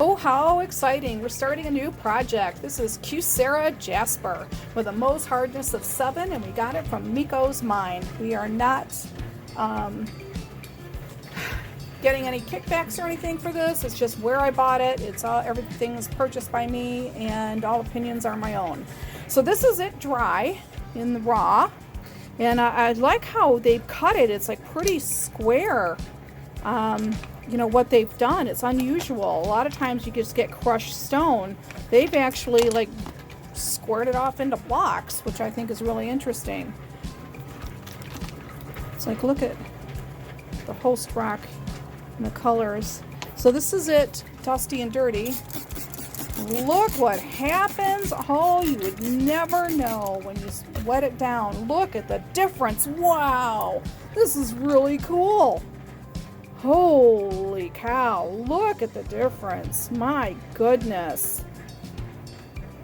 Oh, how exciting! We're starting a new project. This is Sera Jasper with a Mohs hardness of 7, and we got it from Miko's Mine. We are not getting any kickbacks or anything for this. It's just where I bought it. It's all, everything's purchased by me, and all opinions are my own. So this is it dry in the raw, and I like how they've cut it. It's like pretty square. You know what they've done, it's unusual. A lot of times you just get crushed stone. They've actually like squared it off into blocks, which I think is really interesting. It's like, look at the host rock and the colors. So this is it, dusty and dirty. Look what happens. Oh, you would never know when you wet it down. Look at the difference. Wow, this is really cool. Holy cow, look at the difference. My goodness.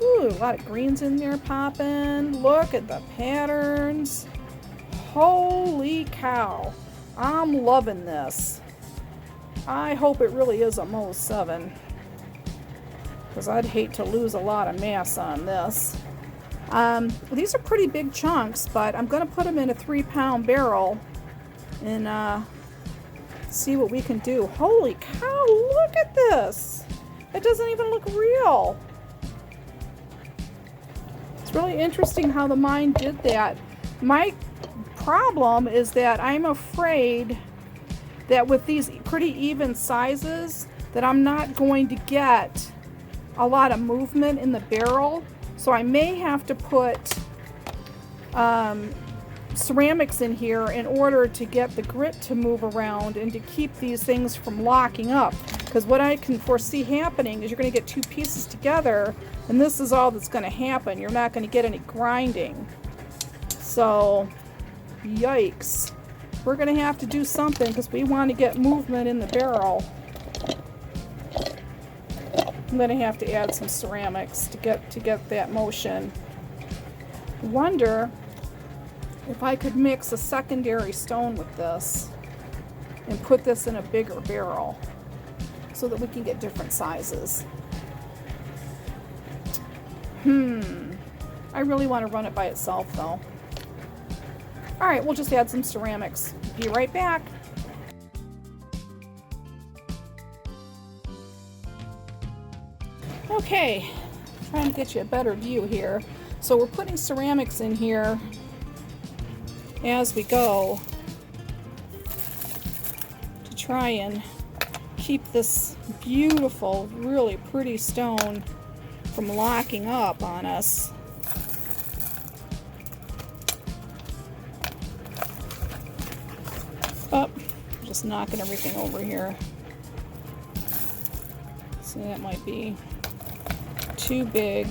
Ooh, a lot of greens in there popping. Look at the patterns. Holy cow. I'm loving this. I hope it really is a Mohs 7, because I'd hate to lose a lot of mass on this. These are pretty big chunks, but I'm going to put them in a 3-pound barrel and see what we can do. Holy cow, look at this. It doesn't even look real. It's really interesting how the mine did that. My problem is that I'm afraid that with these pretty even sizes that I'm not going to get a lot of movement in the barrel. So I may have to put ceramics in here in order to get the grit to move around and to keep these things from locking up, because what I can foresee happening is you're going to get two pieces together, and this is all that's going to happen. You're not going to get any grinding. So yikes, we're going to have to do something because we want to get movement in the barrel. I'm going to have to add some ceramics to get that motion. Wonder if I could mix a secondary stone with this and put this in a bigger barrel so that we can get different sizes. I really want to run it by itself though. Alright, we'll just add some ceramics. Be right back. Okay, trying to get you a better view here. So we're putting ceramics in here as we go to try and keep this beautiful, really pretty stone from locking up on us. Oh, just knocking everything over here. So that might be too big.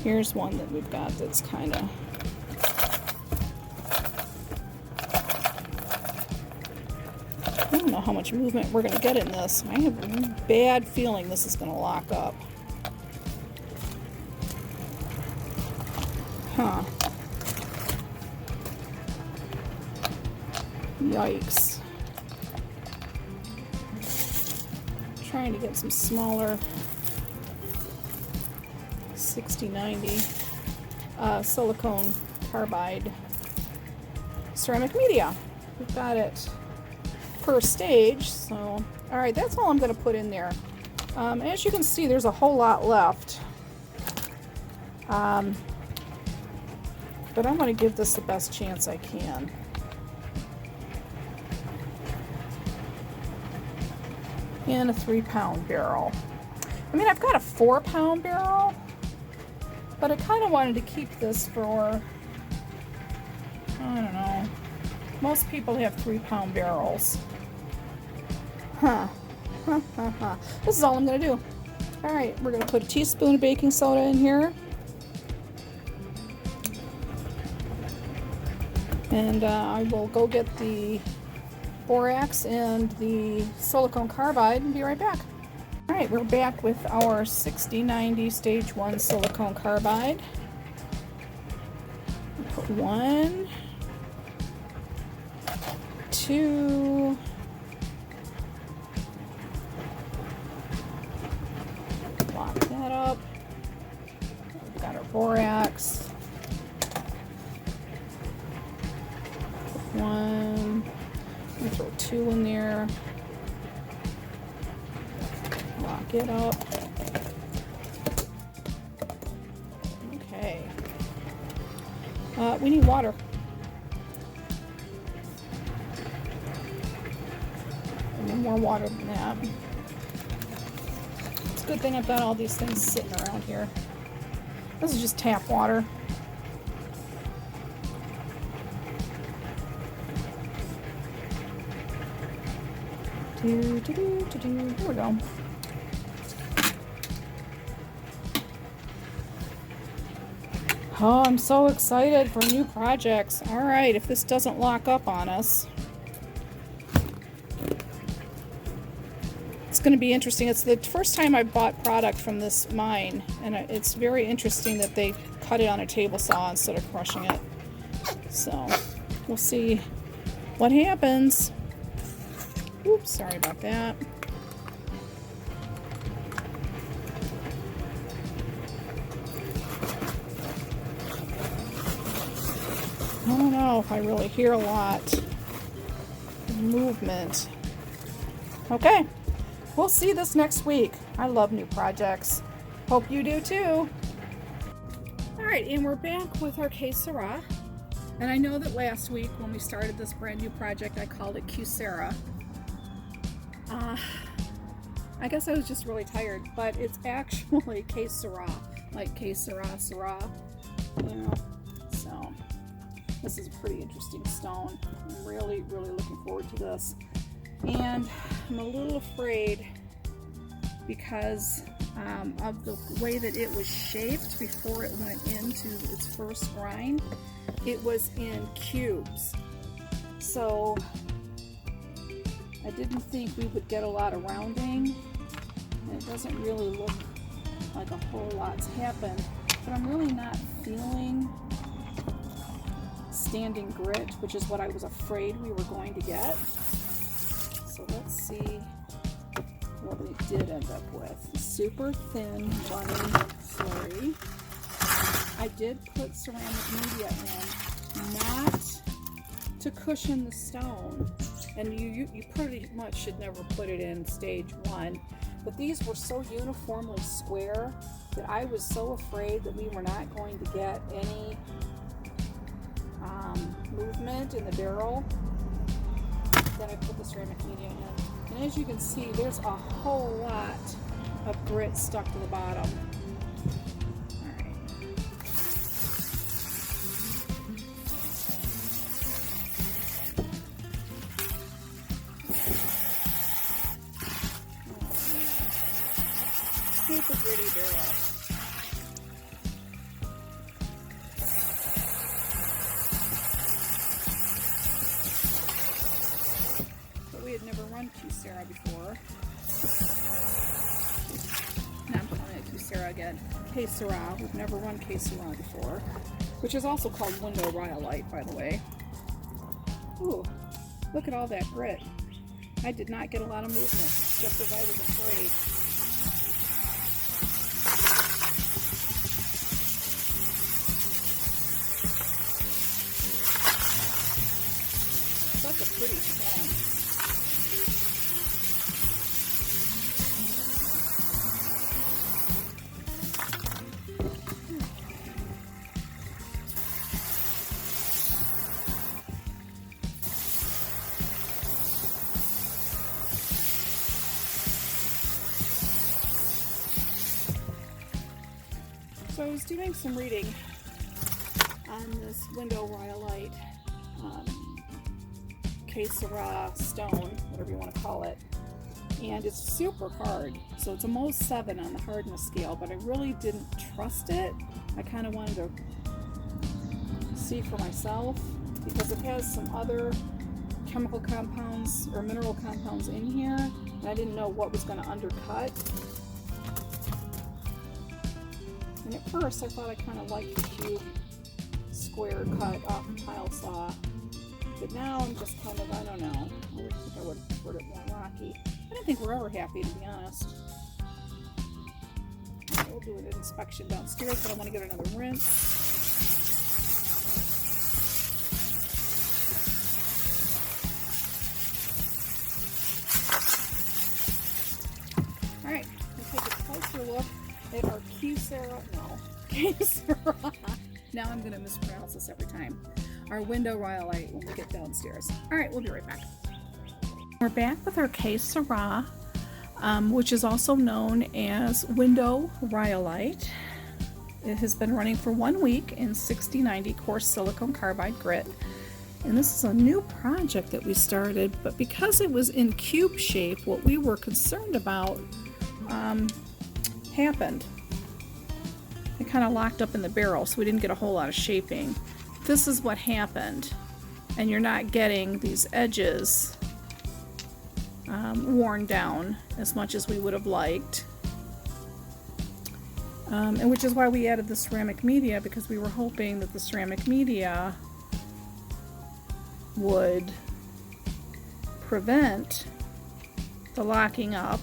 Here's one that we've got that's kind of I don't know how much movement we're going to get in this. I have a bad feeling this is going to lock up. Huh. Yikes. Trying to get some smaller 6090 silicone carbide ceramic media. We've got it per stage, so alright, that's all I'm going to put in there. As you can see, there's a whole lot left, but I want to give this the best chance I can. In a 3-pound barrel. I mean, I've got a 4-pound barrel, but I kind of wanted to keep this for, I don't know, most people have 3-pound barrels. This is all I'm going to do. Alright, we're going to put a teaspoon of baking soda in here. And I will go get the borax and the silicone carbide and be right back. Alright, we're back with our 6090 stage 1 silicone carbide. Put 1, 2, got our borax. One. We throw 2 in there. Lock it up. Okay. We need water. I need more water than that. It's a good thing I've got all these things sitting around here. This is just tap water. Here we go. Oh, I'm so excited for new projects. All right, if this doesn't lock up on us. It's going to be interesting. It's the first time I bought product from this mine, and it's very interesting that they cut it on a table saw instead of crushing it. So, we'll see what happens. Oops, sorry about that. I don't know if I really hear a lot of movement. Okay, we'll see this next week. I love new projects. Hope you do too. Alright, and we're back with our Sera. And I know that last week when we started this brand new project, I called it Sera. I guess I was just really tired, but it's actually Sera, like Sera, you know. So this is a pretty interesting stone. I'm really looking forward to this, and I'm a little afraid because of the way that it was shaped before it went into its first grind. It was in cubes, so I didn't think we would get a lot of rounding, and it doesn't really look like a whole lot's happened, but I'm really not feeling standing grit, which is what I was afraid we were going to get. So let's see what we did end up with. Super thin running slurry. I did put ceramic media in, not to cushion the stone, and you pretty much should never put it in stage 1, but these were so uniformly square that I was so afraid that we were not going to get any movement in the barrel that I put the ceramic media in. And as you can see, there's a whole lot of grit stuck to the bottom. Super gritty barrel. But we had never run Sera before. Now I'm calling it Sera again. Sera. We've never run Sera before, which is also called window Rhyolite, by the way. Ooh, look at all that grit. I did not get a lot of movement, just as I was afraid. Such a pretty stone. So I was doing some reading on this window Rhyolite Sera stone, whatever you want to call it, and it's super hard. So it's a Mohs 7 on the hardness scale, but I really didn't trust it. I kind of wanted to see for myself because it has some other chemical compounds or mineral compounds in here, and I didn't know what was going to undercut. And at first I thought I kind of liked the cube square cut off a tile saw. But now I'm just kind of, I don't know. I think I would have preferred it more rocky. I don't think we're ever happy, to be honest. Right. We'll do an inspection downstairs, but I want to get another rinse. All right, we'll take a closer look at our Sera. Now I'm going to mispronounce this every time. Our window Rhyolite when we get downstairs. All right, we'll be right back. We're back with our Sera, which is also known as window Rhyolite. It has been running for 1 week in 6090 coarse silicone carbide grit. And this is a new project that we started, but because it was in cube shape, what we were concerned about happened. It kind of locked up in the barrel, so we didn't get a whole lot of shaping. This is what happened, and you're not getting these edges worn down as much as we would have liked. And which is why we added the ceramic media, because we were hoping that the ceramic media would prevent the locking up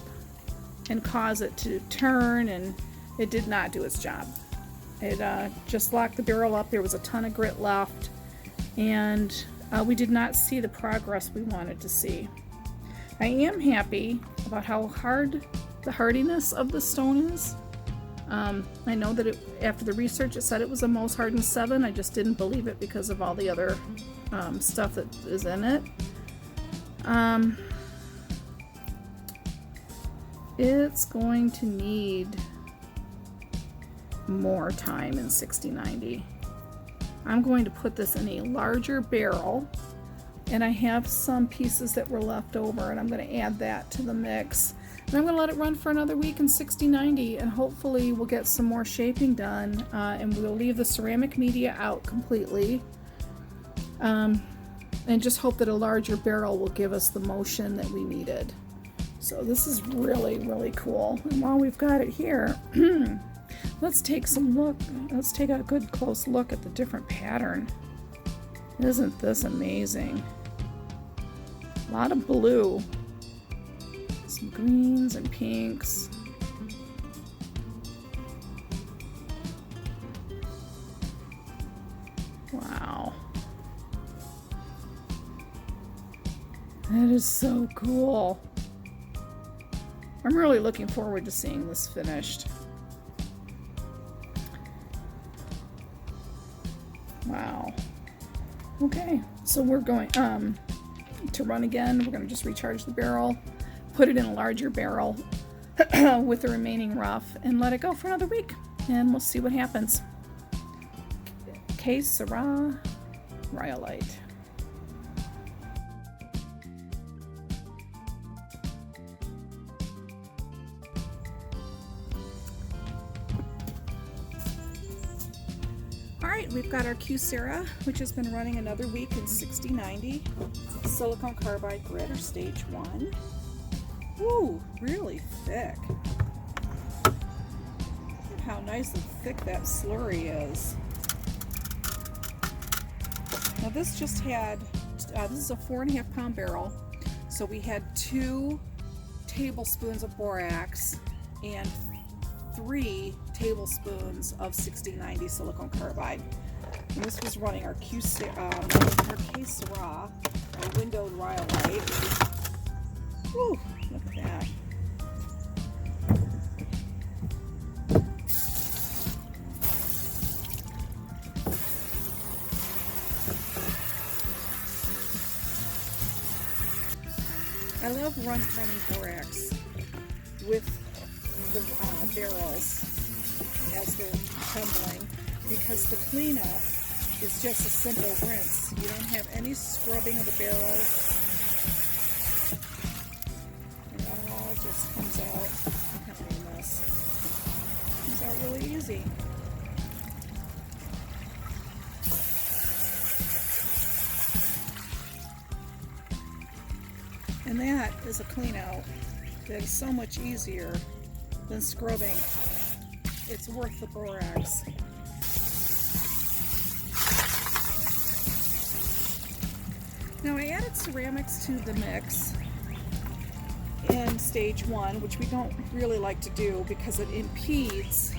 and cause it to turn, and it did not do its job. It just locked the barrel up. There was a ton of grit left, and we did not see the progress we wanted to see. I am happy about how hard the hardiness of the stone is. I know that after the research it said it was a most hardened 7. I just didn't believe it because of all the other stuff that is in it. It's going to need more time in 6090. I'm going to put this in a larger barrel, and I have some pieces that were left over, and I'm going to add that to the mix. And I'm going to let it run for another week in 6090, and hopefully we'll get some more shaping done, and we'll leave the ceramic media out completely, and just hope that a larger barrel will give us the motion that we needed. So this is really, really cool. And while we've got it here, let's take a good close look at the different pattern. Isn't this amazing? A lot of blue, some greens and pinks. Wow. That is so cool. I'm really looking forward to seeing this finished. Wow. Okay, so we're going to run again. We're going to just recharge the barrel, put it in a larger barrel with the remaining rough, and let it go for another week, and we'll see what happens. Sera Rhyolite. Alright, we've got our Sera, which has been running another week in 6090 silicone carbide grit, or stage 1. Ooh, really thick. Look at how nice and thick that slurry is. Now this just had, this is a 4.5 pound barrel, so we had 2 tablespoons of borax and 3 tablespoons of 6090 silicone carbide. And this was running our Sera, our windowed Rhyolite. Whew, look at that. I love running borax with the barrels as they're tumbling, because the cleanup is just a simple rinse. You don't have any scrubbing of the barrel. It all just comes out. Look at this. Comes out really easy. And that is a clean out that is so much easier than scrubbing. It's worth the borax. Now I added ceramics to the mix in stage 1, which we don't really like to do because it impedes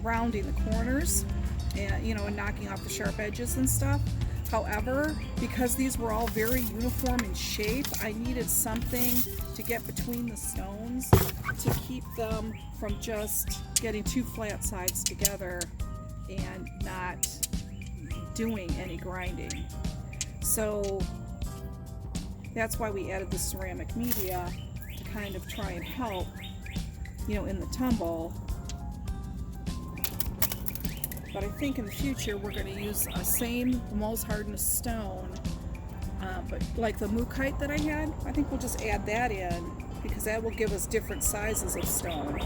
rounding the corners and, you know, and knocking off the sharp edges and stuff. However, because these were all very uniform in shape, I needed something to get between the stones to keep them from just getting two flat sides together and not doing any grinding. So that's why we added the ceramic media to kind of try and help, you know, in the tumble. But I think in the future we're going to use a same Mohs hardness stone, but like the Mookite that I had, I think we'll just add that in because that will give us different sizes of stone.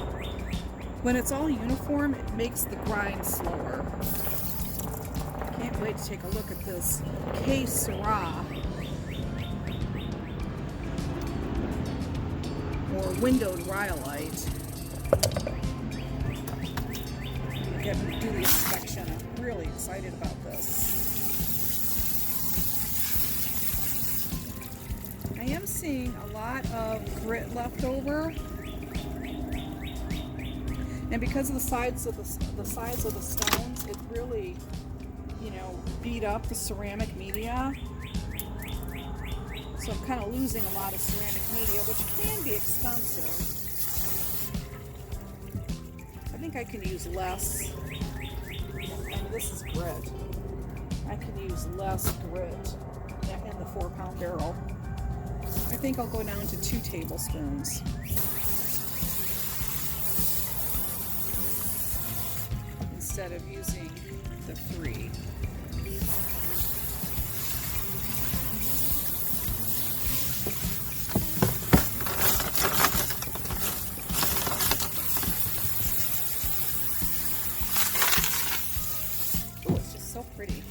When it's all uniform, it makes the grind slower. Can't wait to take a look at this Sera or windowed Rhyolite. Do the inspection. I'm really excited about this. I am seeing a lot of grit left over, and because of the size of the stones, it really, you know, beat up the ceramic media. So I'm kind of losing a lot of ceramic media, which can be expensive. I think I can use less. And this is grit. I can use less grit in the 4-pound barrel. I think I'll go down to 2 tablespoons. Instead of using the 3. Pretty.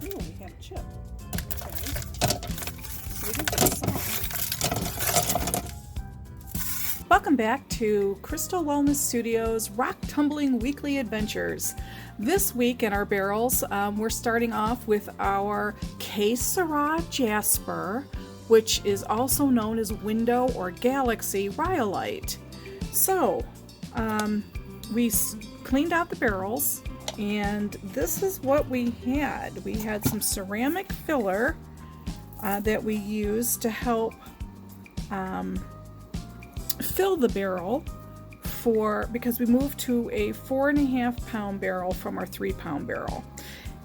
Ooh, we have a chip. Okay. So we can put some. Welcome back to Crystal Wellness Studios Rock Tumbling Weekly Adventures. This week in our barrels, we're starting off with our Sera Jasper, which is also known as Window or Galaxy Rhyolite. So, we cleaned out the barrels, and this is what we had. We had some ceramic filler that we used to help fill the barrel. Because we moved to a 4.5-pound barrel from our 3-pound barrel,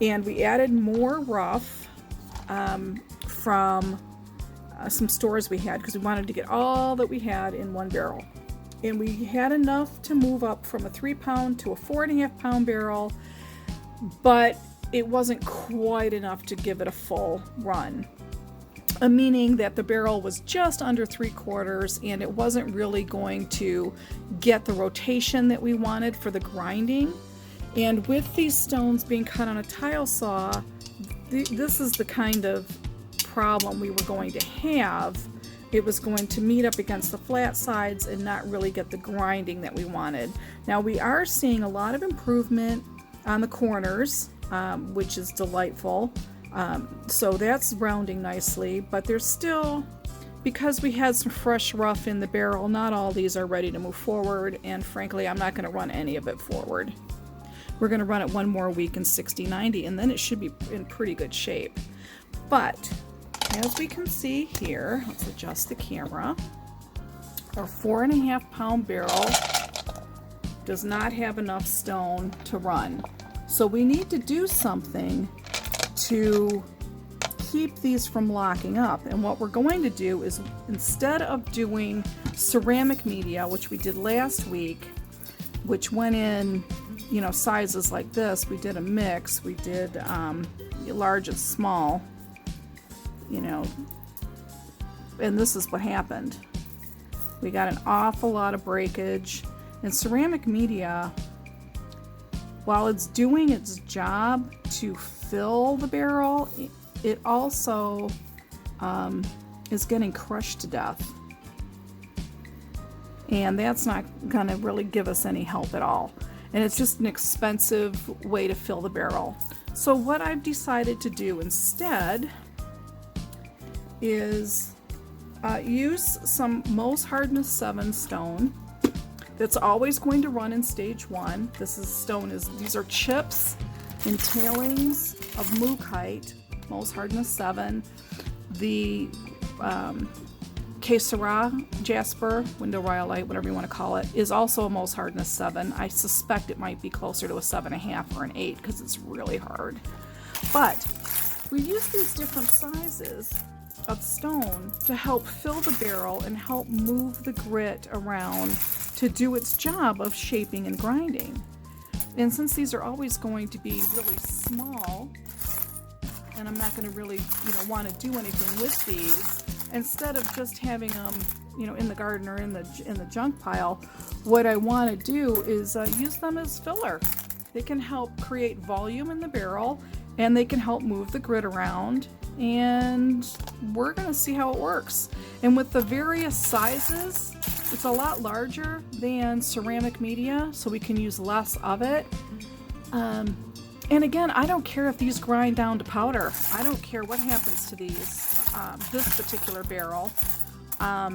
and we added more rough from some stores we had because we wanted to get all that we had in one barrel, and we had enough to move up from a 3-pound to a 4.5-pound barrel, but it wasn't quite enough to give it a full run. Meaning that the barrel was just under 3/4 and it wasn't really going to get the rotation that we wanted for the grinding. And with these stones being cut on a tile saw, this is the kind of problem we were going to have. It was going to meet up against the flat sides and not really get the grinding that we wanted. Now we are seeing a lot of improvement on the corners, which is delightful. So that's rounding nicely, but there's still, because we had some fresh rough in the barrel, not all these are ready to move forward, and frankly I'm not going to run any of it forward. We're going to run it one more week in 60-90 and then it should be in pretty good shape. But as we can see here, let's adjust the camera, our 4.5-pound barrel does not have enough stone to run. So we need to do something to keep these from locking up, and what we're going to do is, instead of doing ceramic media, which we did last week, which went in, you know, sizes like this, we did a mix. We did large and small, you know, and this is what happened. We got an awful lot of breakage, and ceramic media, while it's doing its job to fill the barrel, it also is getting crushed to death. And that's not going to really give us any help at all. and it's just an expensive way to fill the barrel. So what I've decided to do instead is use some Mohs Hardness 7 stone. That's always going to run in stage 1. These are chips and tailings of Mooghite, Mohs Hardness 7. The Sera Jasper, window Rhyolite, whatever you want to call it, is also a Mohs Hardness 7. I suspect it might be closer to a 7.5 or an 8 because it's really hard. But we use these different sizes of stone to help fill the barrel and help move the grit around to do its job of shaping and grinding. And since these are always going to be really small, and I'm not going to really, want to do anything with these, instead of just having them, in the garden or in the junk pile, what I want to do is use them as filler. They can help create volume in the barrel, and they can help move the grit around, and we're going to see how it works. And with the various sizes, it's a lot larger than ceramic media, so we can use less of it. And again, I don't care if these grind down to powder. I don't care what happens to these, this particular barrel. I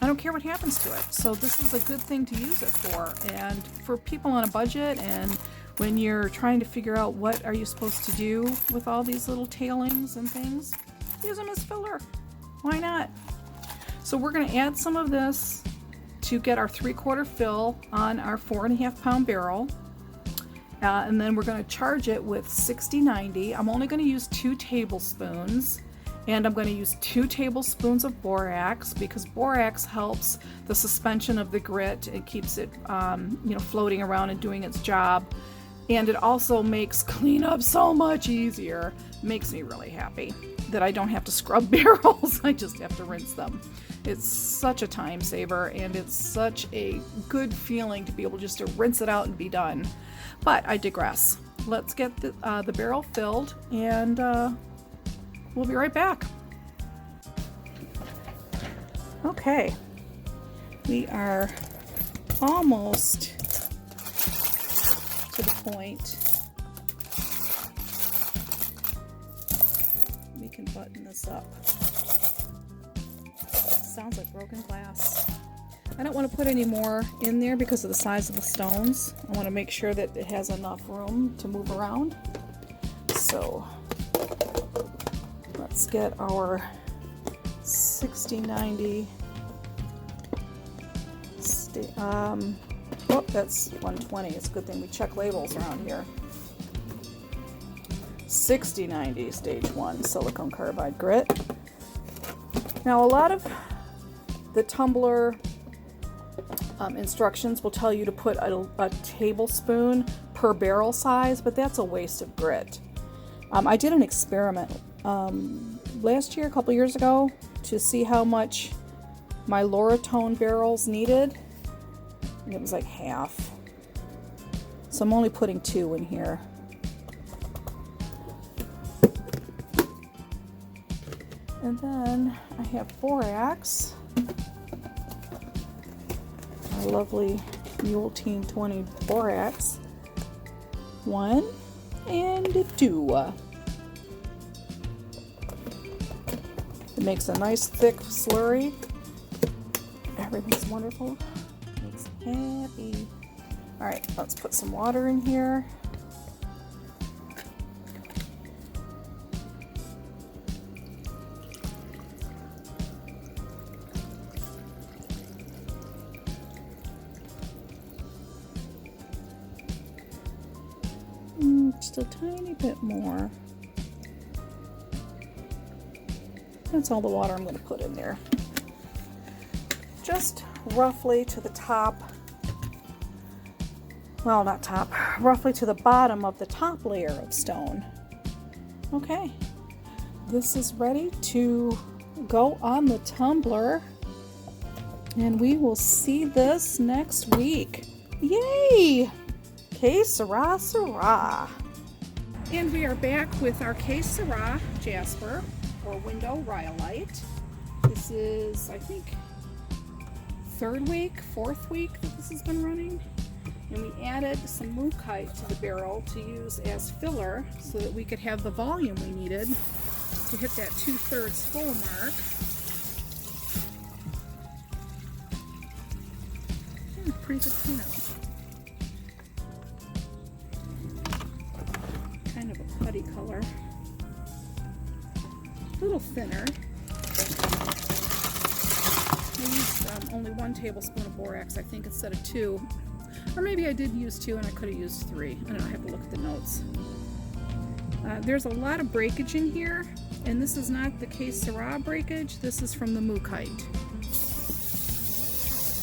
don't care what happens to it. So this is a good thing to use it for. And for people on a budget, and when you're trying to figure out what are you supposed to do with all these little tailings and things, use them as filler. Why not? So we're going to add some of this to get our 3/4 fill on our 4.5 pound barrel. And then we're going to charge it with 6090. I'm only going to use 2 tablespoons, and I'm going to use 2 tablespoons of borax because borax helps the suspension of the grit. It keeps it, floating around and doing its job. And it also makes cleanup so much easier. Makes me really happy that I don't have to scrub barrels. I just have to rinse them. It's such a time saver, and it's such a good feeling to be able just to rinse it out and be done. But I digress. Let's get the barrel filled, and we'll be right back. Okay, we are almost to the point. We can button this up. Sounds like broken glass. I don't want to put any more in there because of the size of the stones. I want to make sure that it has enough room to move around. So let's get our 6090. That's 120. It's a good thing we check labels around here. 6090 stage 1 silicone carbide grit. Now a lot of the Tumbler instructions will tell you to put a tablespoon per barrel size, but that's a waste of grit. I did an experiment last year, a couple years ago, to see how much my Lortone barrels needed, and it was like half. So I'm only putting 2 in here. And then I have borax. My lovely Ultrasonic 20 borax. 1 and 2. It makes a nice thick slurry. Everything's wonderful. Makes me happy. Alright, let's put some water in here. Just a tiny bit more. That's all the water I'm going to put in there. Just roughly to the top, well, not top, roughly to the bottom of the top layer of stone. Okay, this is ready to go on the tumbler, and we will see this next week. Yay! Sera Sera. And we are back with our Sera Jasper, or window Rhyolite. This is, I think, 3rd week, 4th week that this has been running. And we added some Mookite to the barrel to use as filler so that we could have the volume we needed to hit that 2/3 full mark. Pretty good cleanup. Kind of a putty color. A little thinner. I used only 1 tablespoon of borax, I think, instead of 2. Or maybe I did use 2 and I could have used 3. I don't know, I have to look at the notes. There's a lot of breakage in here, and this is not the Sera breakage, this is from the Mookite.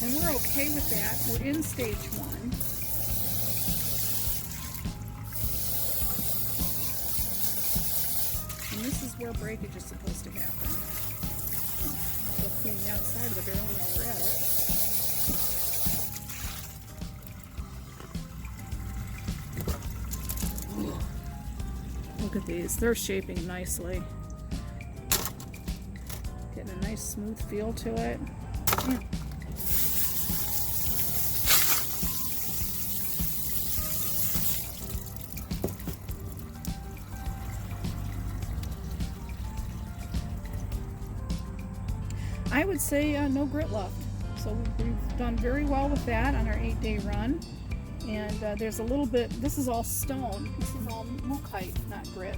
And we're okay with that. We're in stage 1. And this is where breakage is supposed to happen. We'll clean the outside of the barrel while we're at it. Look at these. They're shaping nicely. Getting a nice smooth feel to it. I would say no grit left. So we've done very well with that on our 8-day run. And there's a little bit, this is all stone. This is all Mookite, not grit.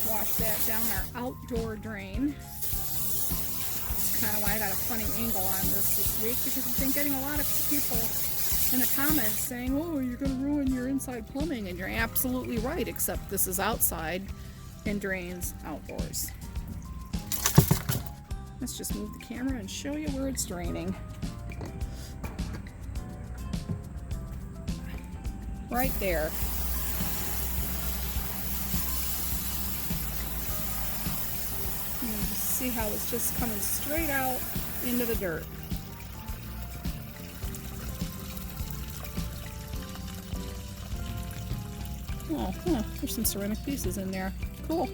Wash that down our outdoor drain. That's kind of why I got a funny angle on this week, because I've been getting a lot of people in the comments saying, oh, you're going to ruin your inside plumbing. And you're absolutely right, except this is outside and drains outdoors. Let's just move the camera and show you where it's draining. Right there. You can just see how it's just coming straight out into the dirt. Oh, there's some ceramic pieces in there. Cool.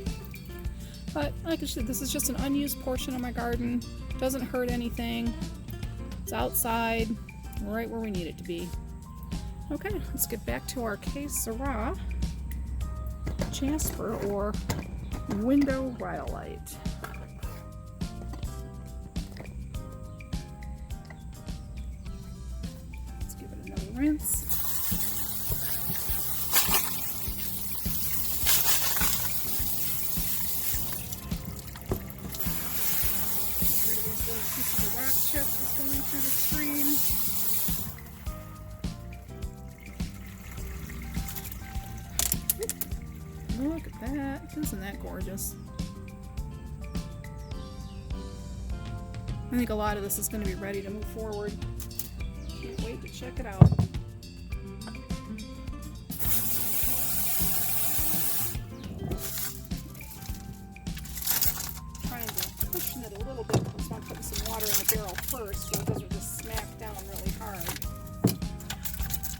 But like I said, this is just an unused portion of my garden. Doesn't hurt anything. It's outside, right where we need it to be. Okay, let's get back to our Sera Jasper or window Rhyolite. Let's give it another rinse. Chip is going through the screen. Look at that. Isn't that gorgeous? I think a lot of this is going to be ready to move forward. Can't wait to check it out. Trying to cushion it a little bit. So I'm putting some water in the barrel first, so it doesn't just smack down really hard.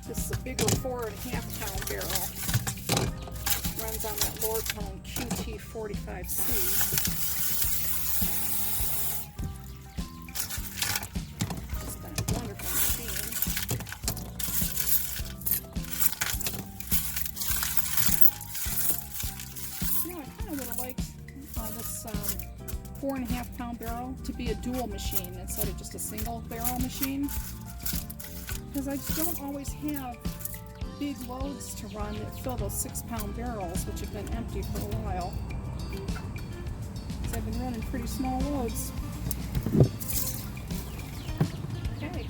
This is a bigger 4.5-pound barrel. Runs on that Lortone QT45C. It's been a wonderful machine. You know, I kind of would have liked this 4.5-pound barrel to be a dual machine instead of just a single barrel machine, because I don't always have big loads to run that fill those 6-pound barrels, which have been empty for a while. So I've been running pretty small loads. Okay.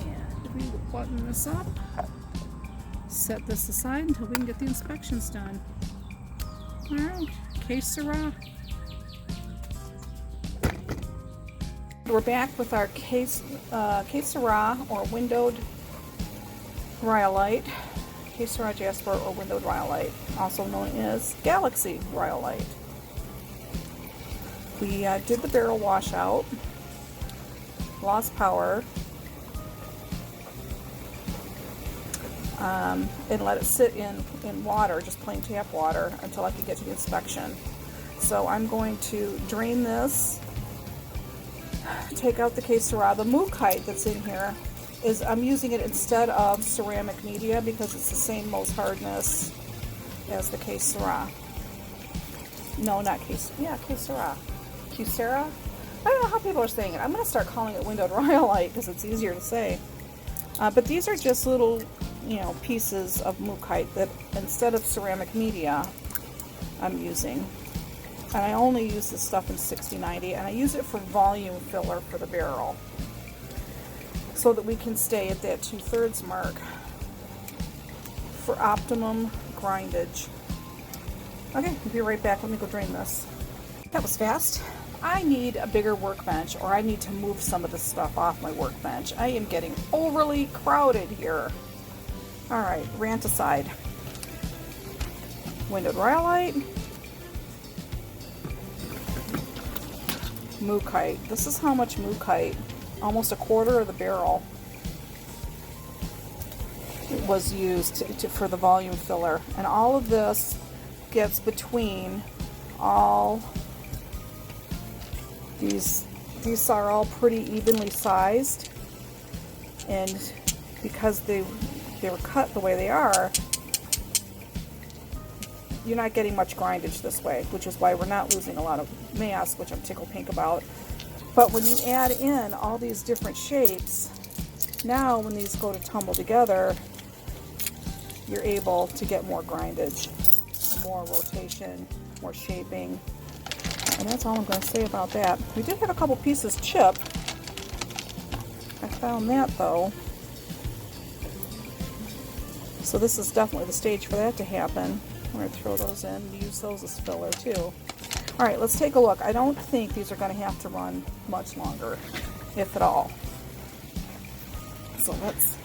And we will button this up, set this aside until we can get the inspections done. Alright, Sera. We're back with our Sera or windowed Rhyolite, Sera Jasper or windowed Rhyolite, also known as Galaxy Rhyolite. We did the barrel washout, lost power, and let it sit in water, just plain tap water, until I could get to the inspection. So I'm going to drain this take out the Que Sera. The Mookaite that's in here is, I'm using it instead of ceramic media because it's the same Mohs hardness as the Que Sera. No, not Que Sera. Yeah, Que Sera. Que Sera? I don't know how people are saying it. I'm going to start calling it windowed rhyolite because it's easier to say. But these are just little, you know, pieces of Mookaite that instead of ceramic media, I'm using. And I only use this stuff in 6090, and I use it for volume filler for the barrel so that we can stay at that 2/3 mark for optimum grindage. Okay, I'll be right back. Let me go drain this. That was fast. I need a bigger workbench, or I need to move some of this stuff off my workbench. I am getting overly crowded here. Alright, rant aside. Windowed rhyolite. Mookaite. This is how much Mookaite. Almost a quarter of the barrel was used for the volume filler. And all of this gets between all these are all pretty evenly sized, and because they were cut the way they are, you're not getting much grindage this way, which is why we're not losing a lot of mass, which I'm tickled pink about. But when you add in all these different shapes, now when these go to tumble together, you're able to get more grindage, more rotation, more shaping. And that's all I'm going to say about that. We did have a couple pieces chip. I found that though. So this is definitely the stage for that to happen. I'm going to throw those in and use those as filler too. Alright, let's take a look. I don't think these are going to have to run much longer, if at all. So let's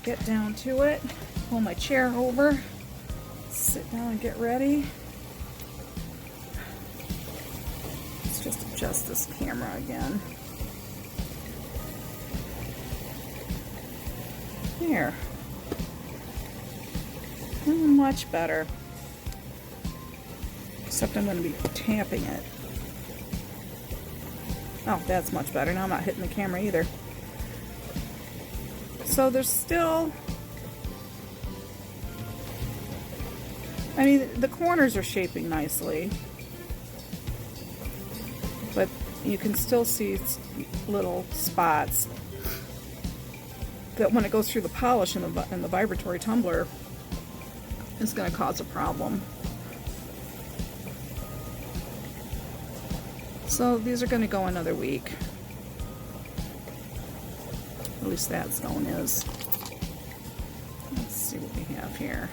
get down to it. Pull my chair over. Sit down and get ready. Let's just adjust this camera again. There. Much better. Except I'm going to be tapping it. Oh, that's much better. Now I'm not hitting the camera either. So there's still... I mean, the corners are shaping nicely. But you can still see little spots that when it goes through the polish in the vibratory tumbler, it's going to cause a problem. So these are going to go another week. At least that zone is. Let's see what we have here.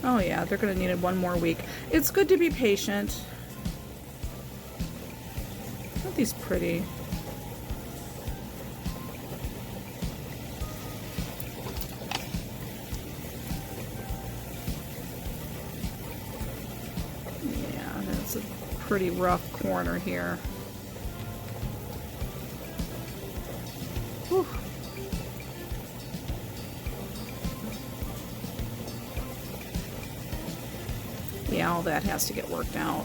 Oh yeah, they're going to need it one more week. It's good to be patient. Aren't these pretty? Yeah, that's a pretty rough corner here. Whew. Yeah, all that has to get worked out.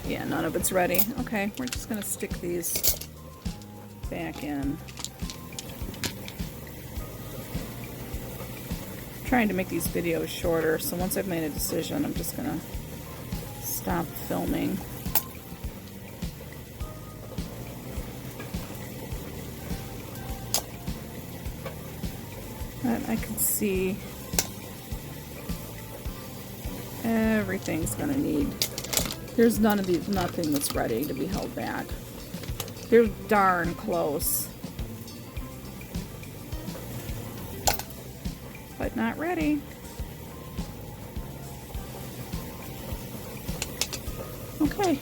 Yeah, none of it's ready. Okay, we're just going to stick these back in. I'm trying to make these videos shorter, so once I've made a decision, I'm just going to stop filming. But I can see everything's going to need... There's nothing that's ready to be held back. They're darn close. But not ready. Okay.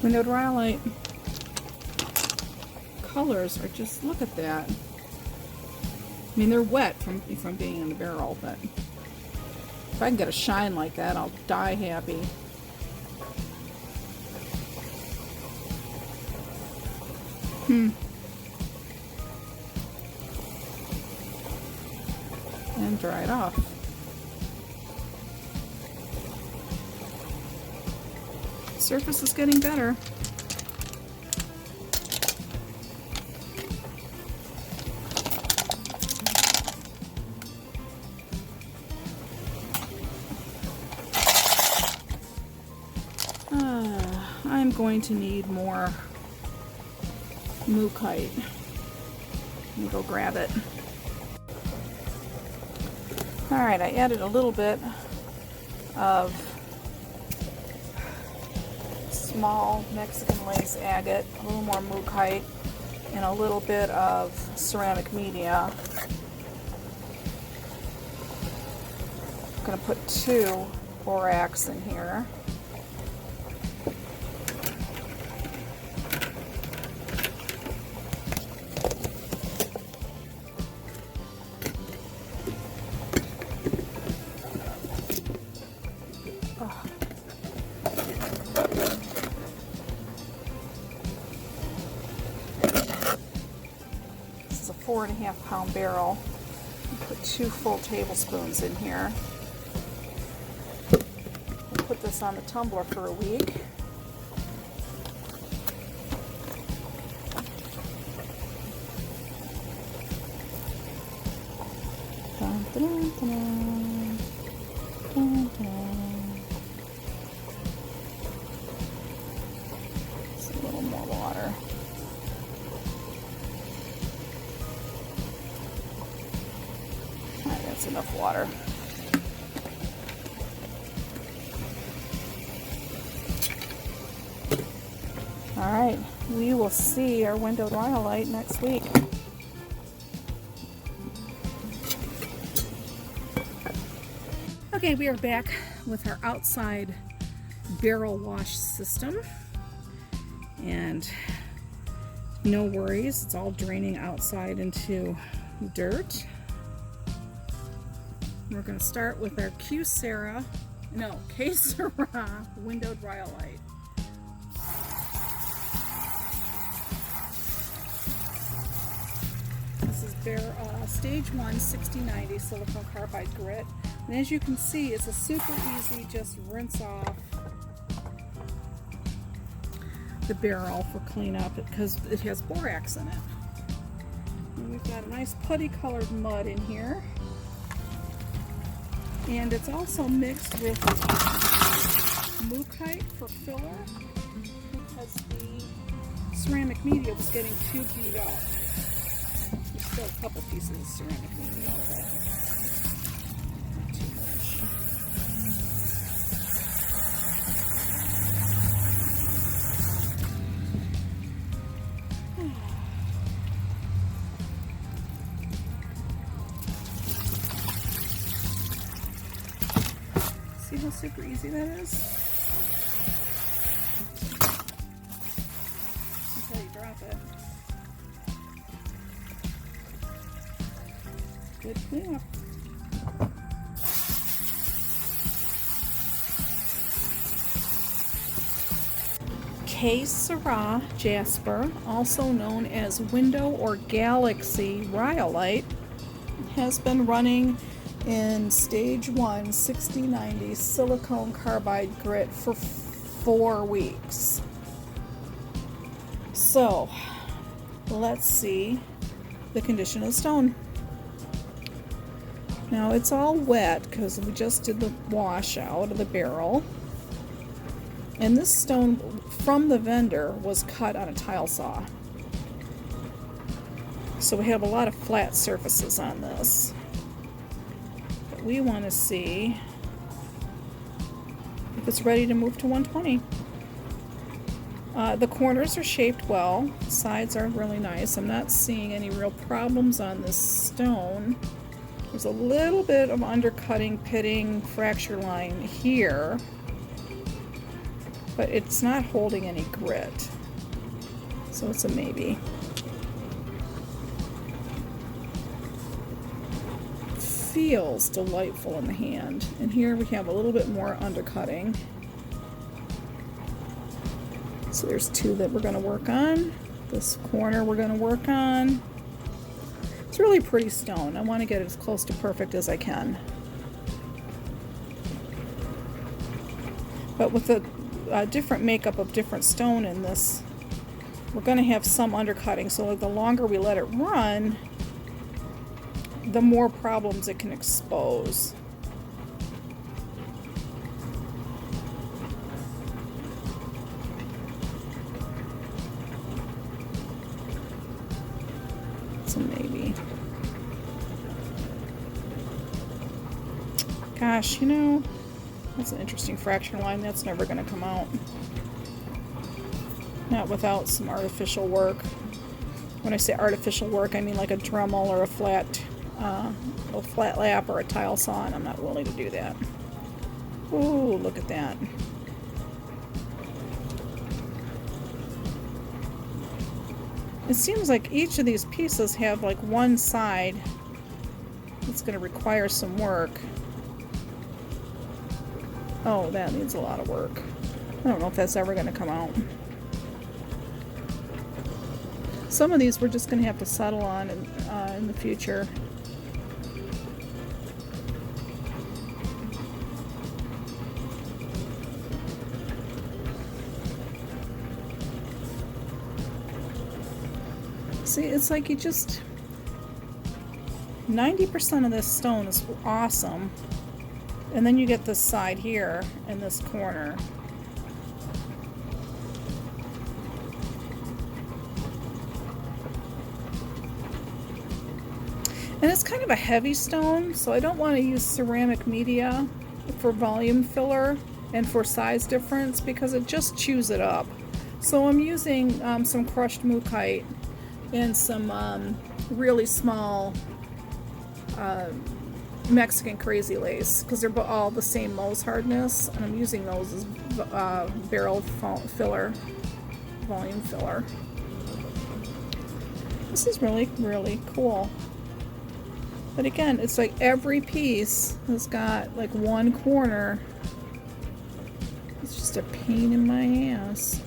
Windowed rhyolite. Colors are just, look at that. I mean, they're wet from being in the barrel, but if I can get a shine like that, I'll die happy. And dry it off. Surface is getting better. I'm going to need more Mookite. Let me go grab it. Alright, I added a little bit of small Mexican lace agate, a little more Mookite, and a little bit of ceramic media. I'm going to put 2 borax in here. This is a 4.5 pound barrel. Put 2 full tablespoons in here. We'll put this on the tumbler for a week. Dun, dun, dun, dun, dun. Just a little more water. Alright, that's enough water. Alright, we will see our windowed Rhyolite next week. Okay, we are back with our outside barrel wash system, and no worries, it's all draining outside into dirt. We're going to start with our Sera windowed Rhyolite. This is stage 1 6090 silicone carbide grit. And as you can see, it's a super easy, just rinse off the barrel for cleanup because it has borax in it. And we've got a nice putty colored mud in here. And it's also mixed with Mookite for filler because the ceramic media was getting too beat up. There's still a couple pieces of ceramic media, but not too much. See how super easy that is? Until you drop it. Good cleanup. Sera Jasper, also known as Window or Galaxy Rhyolite, has been running in stage 1 6090 silicone carbide grit for 4 weeks. So let's see the condition of the stone. Now it's all wet because we just did the wash out of the barrel, and this stone from the vendor was cut on a tile saw, so we have a lot of flat surfaces on this. But we want to see if it's ready to move to 120. The corners are shaped well, the sides are really nice. I'm not seeing any real problems on this stone. There's a little bit of undercutting, pitting, fracture line here, but it's not holding any grit, so it's a maybe. Feels delightful in the hand, and here we have a little bit more undercutting. So there's 2 that we're going to work on. This corner we're going to work on. It's really pretty stone. I want to get it as close to perfect as I can. But with the different makeup of different stone in this, we're going to have some undercutting. So the longer we let it run, the more problems it can expose. So maybe. Gosh, you know, that's an interesting fracture line. That's never going to come out. Not without some artificial work. When I say artificial work, I mean like a Dremel or a flat lap or a tile saw, and I'm not willing to do that. Ooh, look at that. It seems like each of these pieces have like one side that's going to require some work. Oh, that needs a lot of work. I don't know if that's ever going to come out. Some of these we're just going to have to settle on in the future. See, it's like you just... 90% of this stone is awesome. And then you get this side here and this corner. And it's kind of a heavy stone, so I don't want to use ceramic media for volume filler and for size difference because it just chews it up. So I'm using some crushed mookaite and some really small Mexican crazy lace because they're all the same Mohs hardness, and I'm using those as barrel filler, volume filler. This is really, really cool. But again, it's like every piece has got like one corner. It's just a pain in my ass.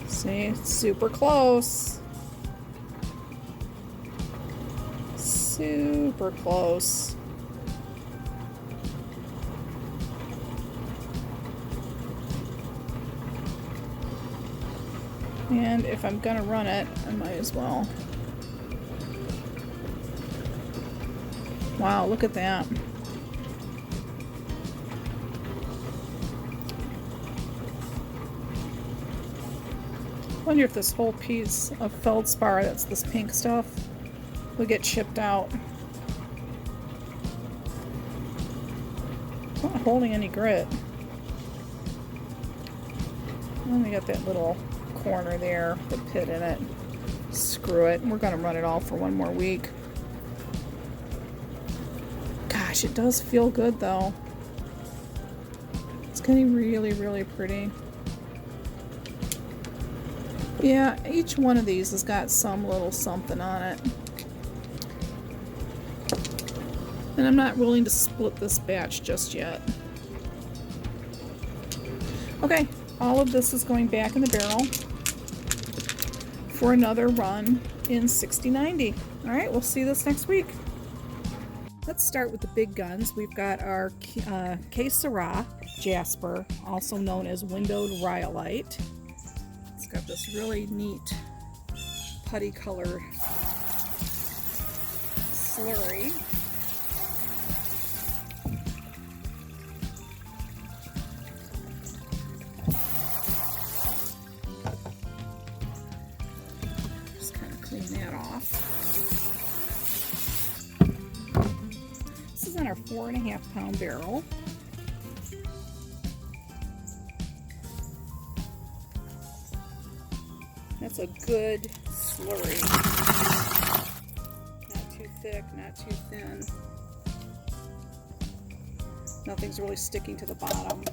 See, it's super close. Super close. And if I'm gonna run it, I might as well. Wow, look at that. I wonder if this whole piece of feldspar, that's this pink stuff, will get chipped out. It's not holding any grit. And we got that little corner there, the pit in it. Screw it. We're going to run it all for one more week. Gosh, it does feel good though. It's getting really, really pretty. Yeah, each one of these has got some little something on it. And I'm not willing to split this batch just yet. Okay, all of this is going back in the barrel for another run in 6090. All right, we'll see this next week. Let's start with the big guns. We've got our Sera Jasper, also known as windowed Rhyolite. It's got this really neat putty color slurry. Just kind of clean that off. This is on our 4.5 pound barrel. That's a good slurry. Not too thick, not too thin. Nothing's really sticking to the bottom.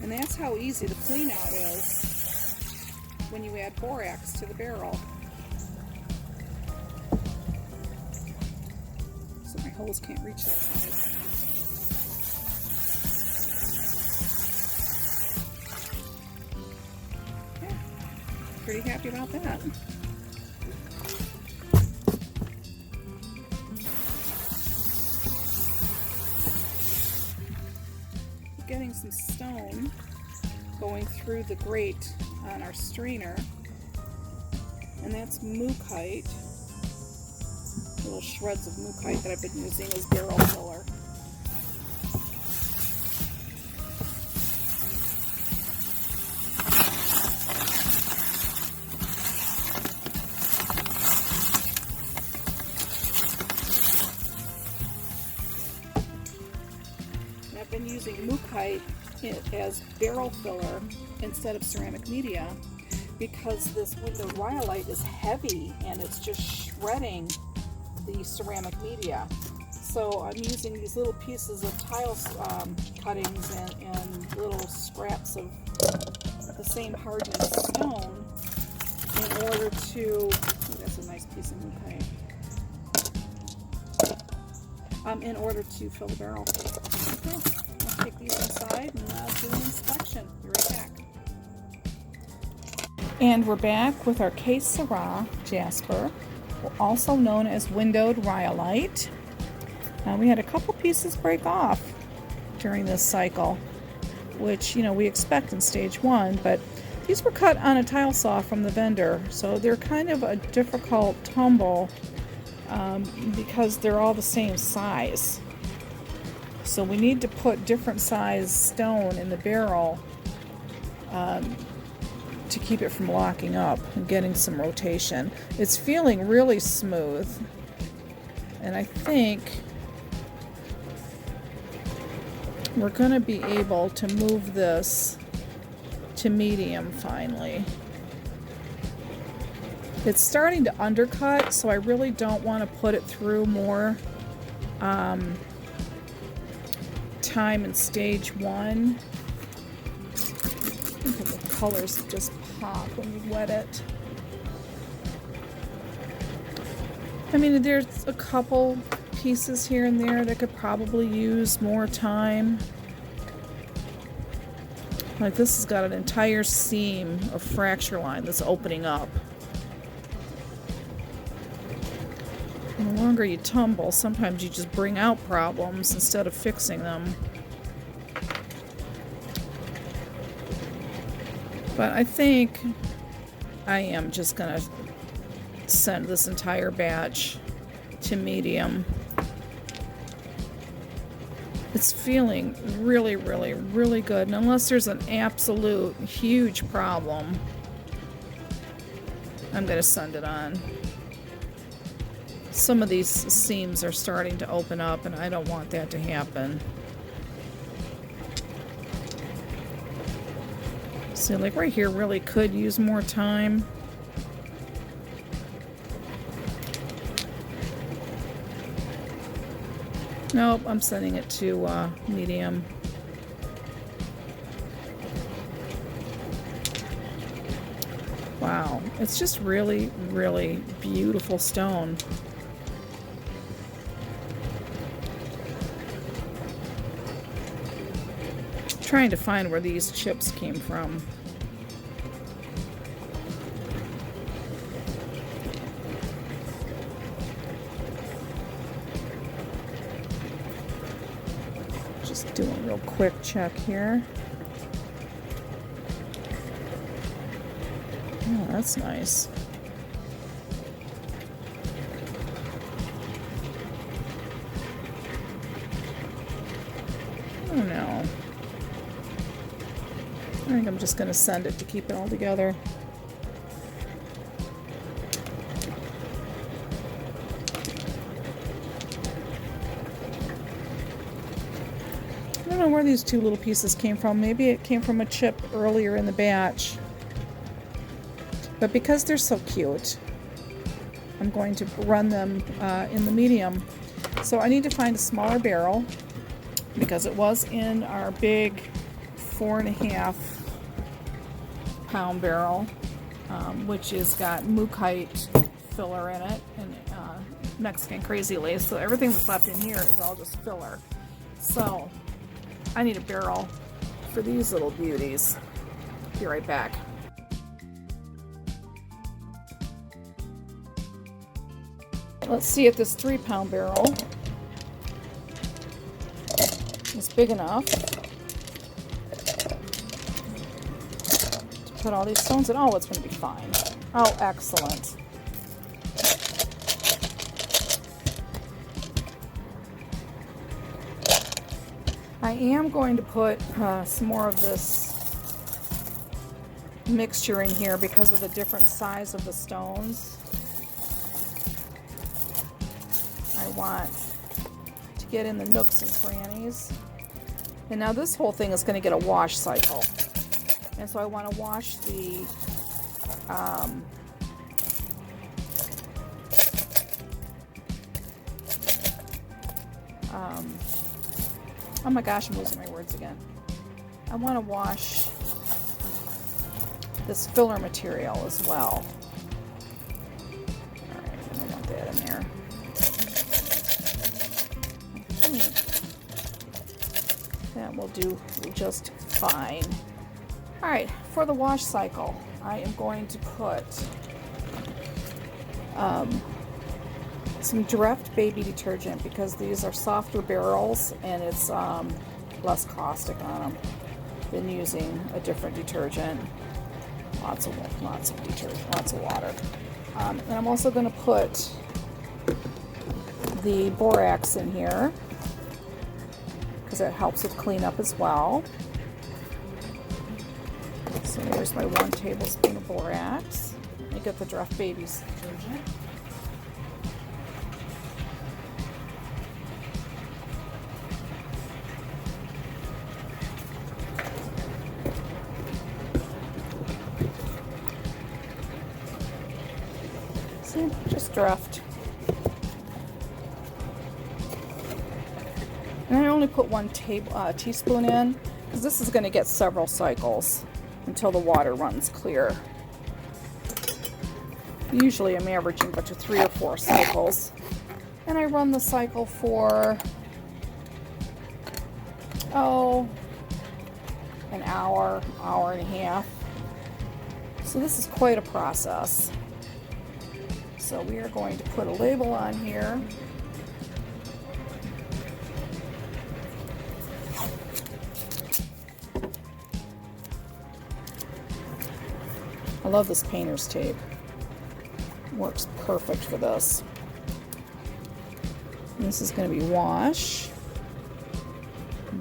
And that's how easy the clean out is when you add borax to the barrel. hose can't reach that side. Yeah, pretty happy about that. Getting some stone going through the grate on our strainer, and that's Mookite, little shreds of Mookite that I've been using as barrel filler. I've been using Mookite as barrel filler instead of ceramic media because this window Rhyolite is heavy and it's just shredding the ceramic media. So I'm using these little pieces of tile cuttings and little scraps of the same hardness stone in order to, ooh, that's a nice piece of Mookite, in order to fill the barrel. Okay, I'll take these inside and do an inspection. Be right back. And we're back with our case Sera Jasper, also known as windowed Rhyolite. Now we had a couple pieces break off during this cycle, which, you know, we expect in stage 1, but these were cut on a tile saw from the vendor, so they're kind of a difficult tumble because they're all the same size. So we need to put different size stone in the barrel to keep it from locking up and getting some rotation. It's feeling really smooth, and I think we're going to be able to move this to medium finally. It's starting to undercut, so I really don't want to put it through more time in stage 1. The colors just pop when you wet it. I mean, there's a couple pieces here and there that could probably use more time. Like this has got an entire seam of fracture line that's opening up. And the longer you tumble, sometimes you just bring out problems instead of fixing them. But I think I am just going to send this entire batch to medium. It's feeling really, really, really good. And unless there's an absolute huge problem, I'm going to send it on. Some of these seams are starting to open up, and I don't want that to happen. See, like right here really could use more time. Nope, I'm sending it to medium. Wow, it's just really, really beautiful stone. Trying to find where these chips came from. Just doing a real quick check here. Oh, that's nice. Oh no. I think I'm just going to send it to keep it all together. I don't know where these two little pieces came from. Maybe it came from a chip earlier in the batch. But because they're so cute, I'm going to run them in the medium. So I need to find a smaller barrel because it was in our big 4.5 pound barrel, which has got Mookite filler in it, and Mexican Crazy Lace, so everything that's left in here is all just filler. So I need a barrel for these little beauties. Be right back. Let's see if this 3-pound barrel is big enough to put all these stones in. Oh, it's going to be fine. Oh, excellent. I am going to put some more of this mixture in here because of the different size of the stones. I want to get in the nooks and crannies. And now this whole thing is going to get a wash cycle. And so I want to wash the oh my gosh, I'm losing my words again. I want to wash this filler material as well. Alright, I want that in there. That will do just fine. Alright, for the wash cycle, I am going to put some Direct baby detergent because these are softer barrels and it's less caustic on them than using a different detergent. Lots of detergent, lots of water. And I'm also going to put the borax in here because it helps with cleanup as well. So here's my 1 tablespoon of borax. Let me get the Direct Baby's detergent. See, just Direct. And I only put 1 teaspoon in because this is going to get several cycles until the water runs clear. Usually I'm averaging about 3 or 4 cycles. And I run the cycle for, an hour, hour and a half. So this is quite a process. So we are going to put a label on here. I love this painter's tape. Works perfect for this. This is going to be wash,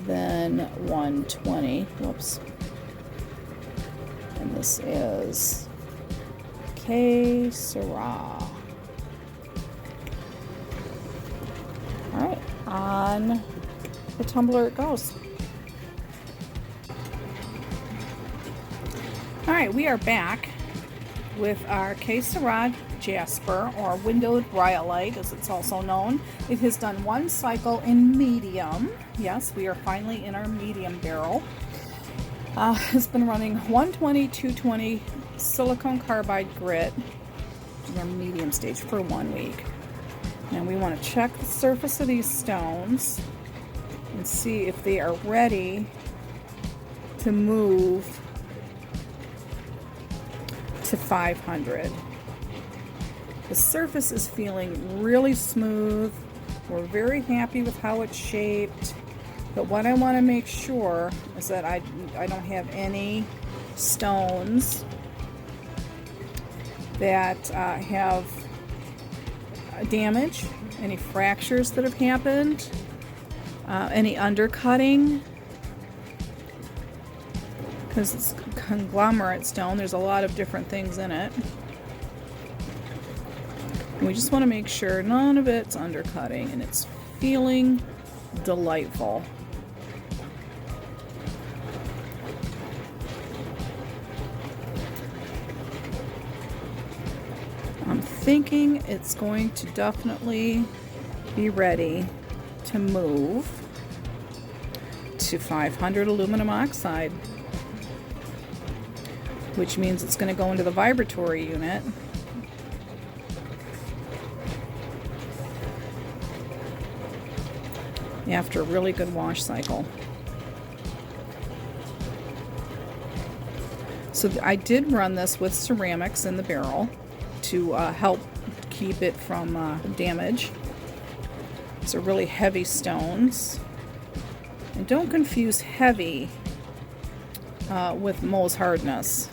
then 120. Whoops. And this is Sera. Alright, on the tumbler it goes. Alright, we are back with our Sera Jasper, or windowed Rhyolite as it's also known. It has done 1 cycle in medium. Yes, we are finally in our medium barrel. It's been running 120, 220 silicone carbide grit in our medium stage for 1 week. Now we want to check the surface of these stones and see if they are ready to move to 500. The surface is feeling really smooth. We're very happy with how it's shaped. But what I want to make sure is that I don't have any stones that have damage, any fractures that have happened, any undercutting. Because it's conglomerate stone, there's a lot of different things in it. And we just want to make sure none of it's undercutting and it's feeling delightful. I'm thinking it's going to definitely be ready to move to 500 aluminum oxide, which means it's going to go into the vibratory unit. after a really good wash cycle. So I did run this with ceramics in the barrel to help keep it from damage. These are really heavy stones. And don't confuse heavy with Mohs hardness.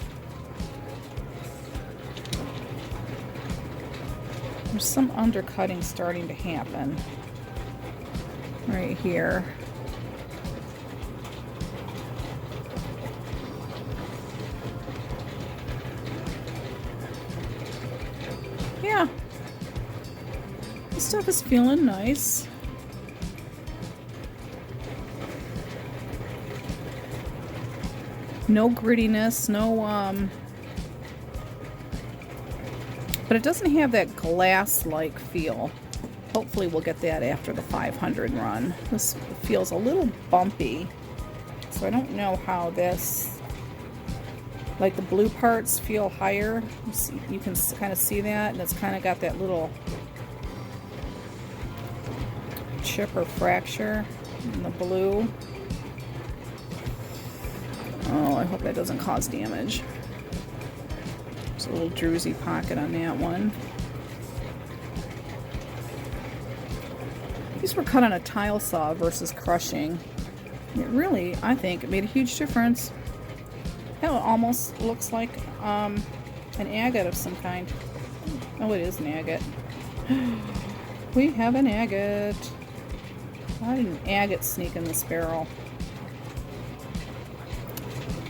There's some undercutting starting to happen right here. Yeah, this stuff is feeling nice. No grittiness, no but it doesn't have that glass-like feel. Hopefully we'll get that after the 500 run. This feels a little bumpy, so I don't know how this, like the blue parts feel higher. You can kind of see that, and it's kind of got that little chip or fracture in the blue. Oh, I hope that doesn't cause damage. There's a little druzy pocket on that one. These were cut on a tile saw versus crushing. It really, I think, it made a huge difference. That almost looks like an agate of some kind. Oh, it is an agate. We have an agate. Why did an agate sneak in this barrel?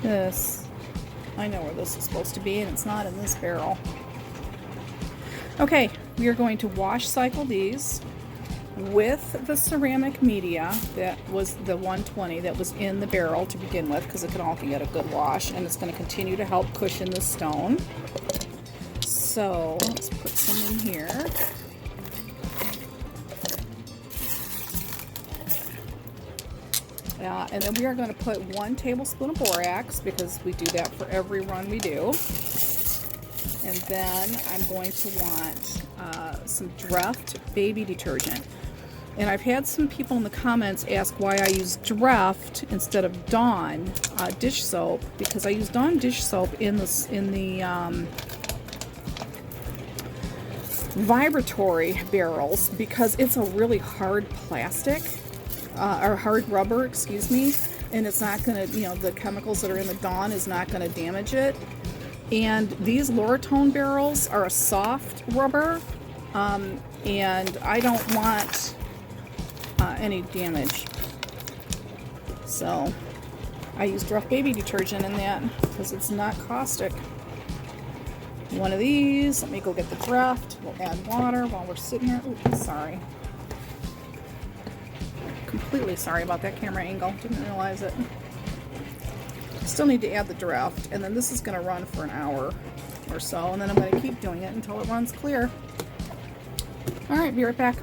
This, I know where this is supposed to be, and it's not in this barrel. Okay, we are going to wash cycle these with the ceramic media that was the 120 that was in the barrel to begin with, because it can all get a good wash, and it's going to continue to help cushion the stone. So let's put some in here. And then we are going to put 1 tablespoon of borax, because we do that for every run we do. And then I'm going to want some Dreft baby detergent. And I've had some people in the comments ask why I use Dreft instead of Dawn dish soap, because I use Dawn dish soap in the Vibratory barrels, because it's a really hard plastic. Or hard rubber, excuse me, and it's not going to, the chemicals that are in the Dawn is not going to damage it. And these Lortone barrels are a soft rubber, and I don't want any damage. So I use Dreft baby detergent in that because it's not caustic. One of these, let me go get the Dreft. We'll add water while we're sitting here. Ooh, sorry. Completely sorry about that camera angle. Didn't realize it. Still need to add the Dreft, and then this is going to run for an hour or so, and then I'm going to keep doing it until it runs clear. Alright, be right back.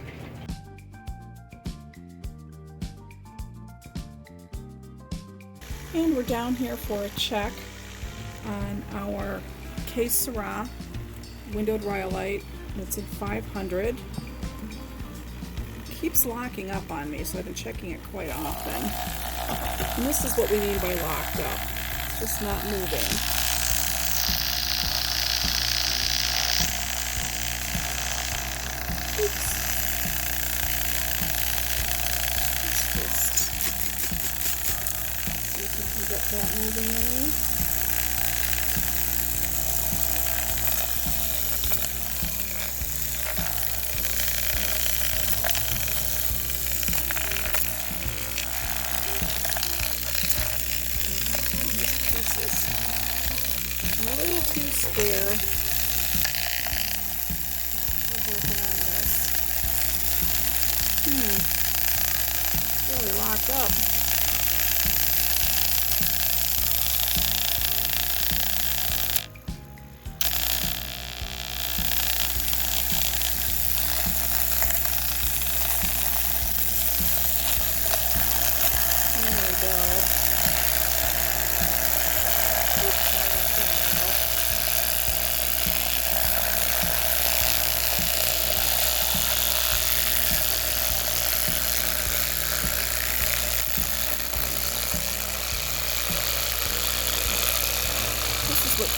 And we're down here for a check on our Case Sera windowed Rhyolite. It's in 500. Keeps locking up on me, so I've been checking it quite often. And this is what we mean by locked up. It's just not moving. Oops. Let's just see if we can get that moving any. There. We're working on this. It's really locked up. There we go.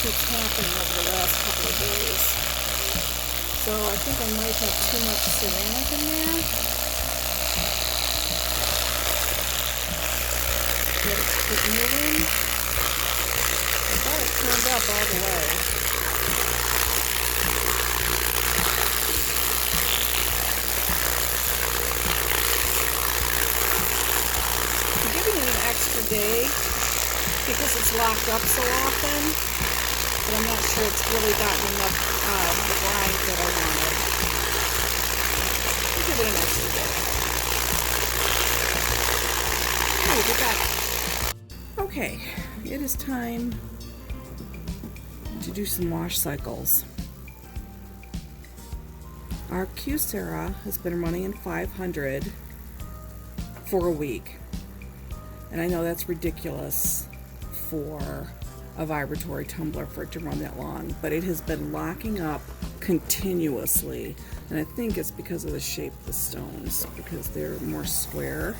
keeps happening over the last couple of days. So I think I might have too much ceramic in there. Let it keep moving. I thought it turned up all the way. I'm giving it an extra day because it's locked up so often, but I'm not sure it's really gotten enough the grind that I wanted. I'll give it an extra day. Hey, we're back. Okay, it is time to do some wash cycles. Our Sera has been running in 500 for a week. And I know that's ridiculous for a vibratory tumbler for it to run that long, but it has been locking up continuously. And I think it's because of the shape of the stones, because they're more square.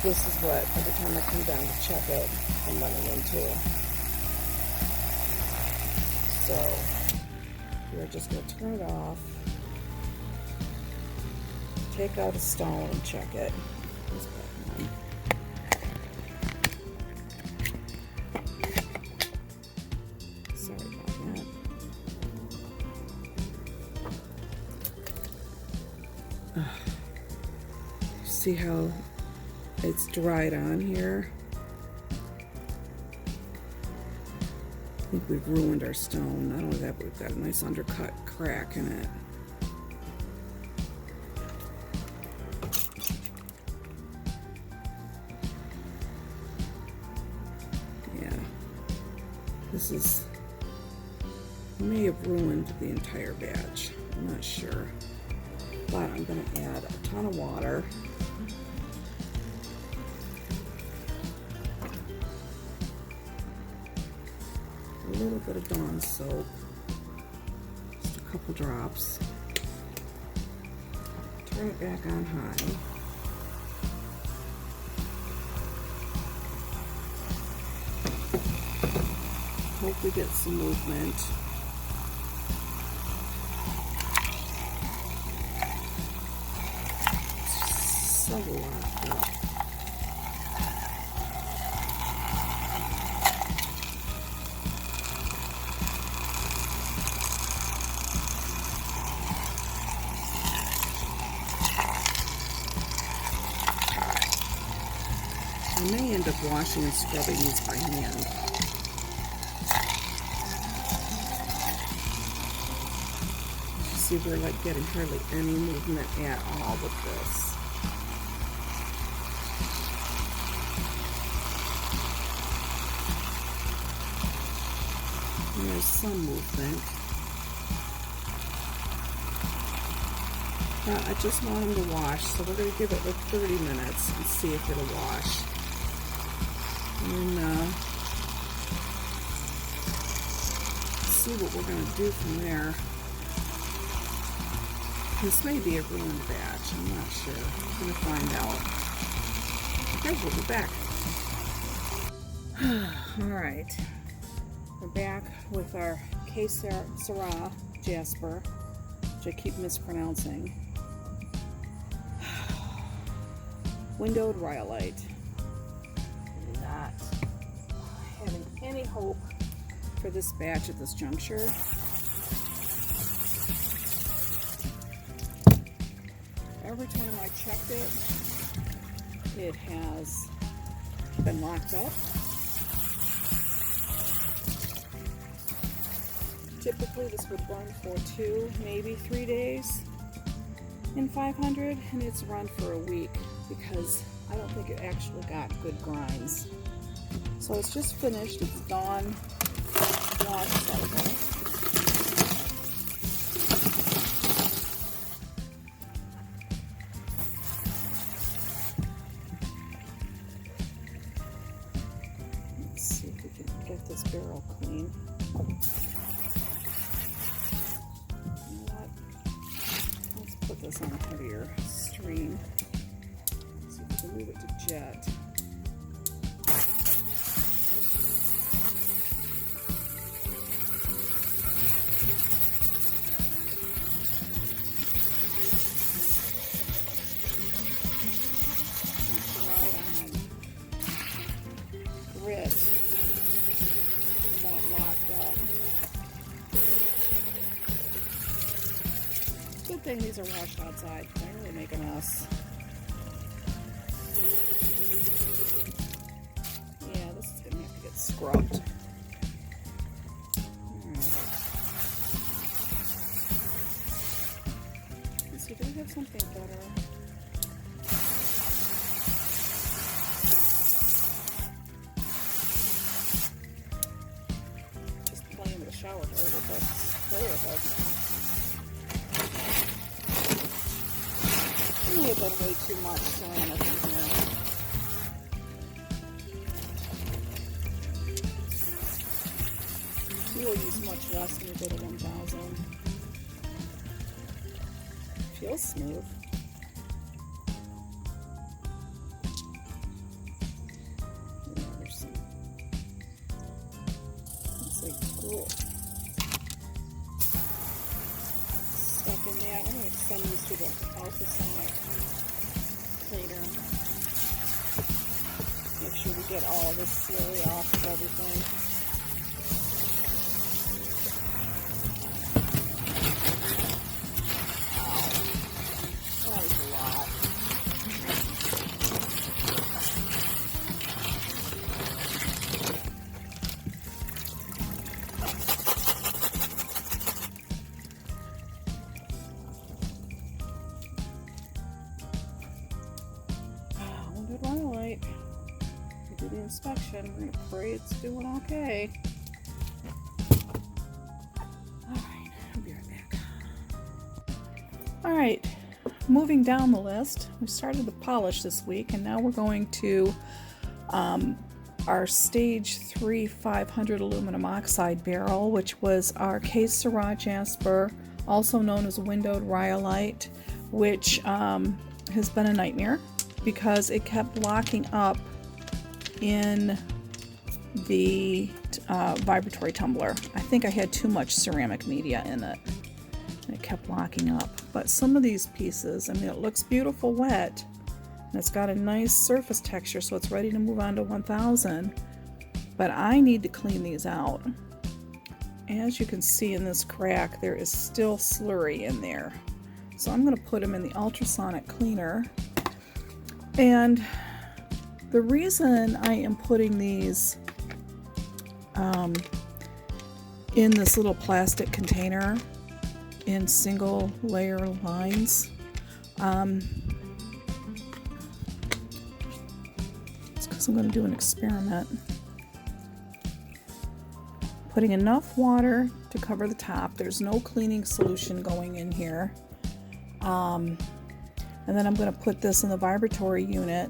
This is what, every time I come down to check it, I'm running into. So, we're just going to turn it off, take out a stone and check it. Sorry about that. See how it's dried on here? I think we've ruined our stone. Not only that, but we've got a nice undercut crack in it. Yeah. This may have ruined the entire batch. I'm not sure. But I'm going to add a ton of water. A little bit of Dawn soap, just a couple drops. Turn it back on high. Hope we get some movement. So locked up. I may end up washing and scrubbing these by hand. You see, we're like getting hardly any movement at all with this. And there's some movement. I just want them to wash, so we're going to give it like 30 minutes and see if it'll wash. And see what we're going to do from there. This may be a ruined batch, I'm not sure. We're going to find out. Okay, we'll be back. Alright, we're back with our Sera Jasper, which I keep mispronouncing. Windowed Rhyolite. Not having any hope for this batch at this juncture. Every time I checked it, it has been locked up. Typically this would run for 2, maybe 3 days in 500, and it's run for a week because I don't think it actually got good grinds. So it's just finished its Dawn wash cycle. Let's see if we can get this barrel clean. You know what? Let's put this on a heavier stream. See if we can move it to jet. thing these are washed outside. They really make a mess. Yeah, this is going to have to get scrubbed. Let's see, do we have something better? Just playing with the shower head with the sprayer head. I may have done way too much ceramic in here. You will use much less when you go to 1000. Feels smooth. Yeah, there's some. It's like cool. Stuck in that. I'm going to send these to the Ultrasonic cleaner. Make sure we get all this slurry off of everything. Rhyolite. We did the inspection. We're going to pray it's doing okay. Alright, I'll be right back. Alright, moving down the list, we started the polish this week, and now we're going to our stage 3 500 aluminum oxide barrel, which was our Sera Jasper, also known as windowed Rhyolite, which has been a nightmare because it kept locking up in the vibratory tumbler. I think I had too much ceramic media in it. It kept locking up. But some of these pieces, I mean, it looks beautiful wet, and it's got a nice surface texture, so it's ready to move on to 1000. But I need to clean these out. As you can see in this crack, there is still slurry in there. So I'm going to put them in the ultrasonic cleaner. And the reason I am putting these in this little plastic container in single layer lines, it's because I'm going to do an experiment. Putting enough water to cover the top. There's no cleaning solution going in here. And then I'm going to put this in the vibratory unit.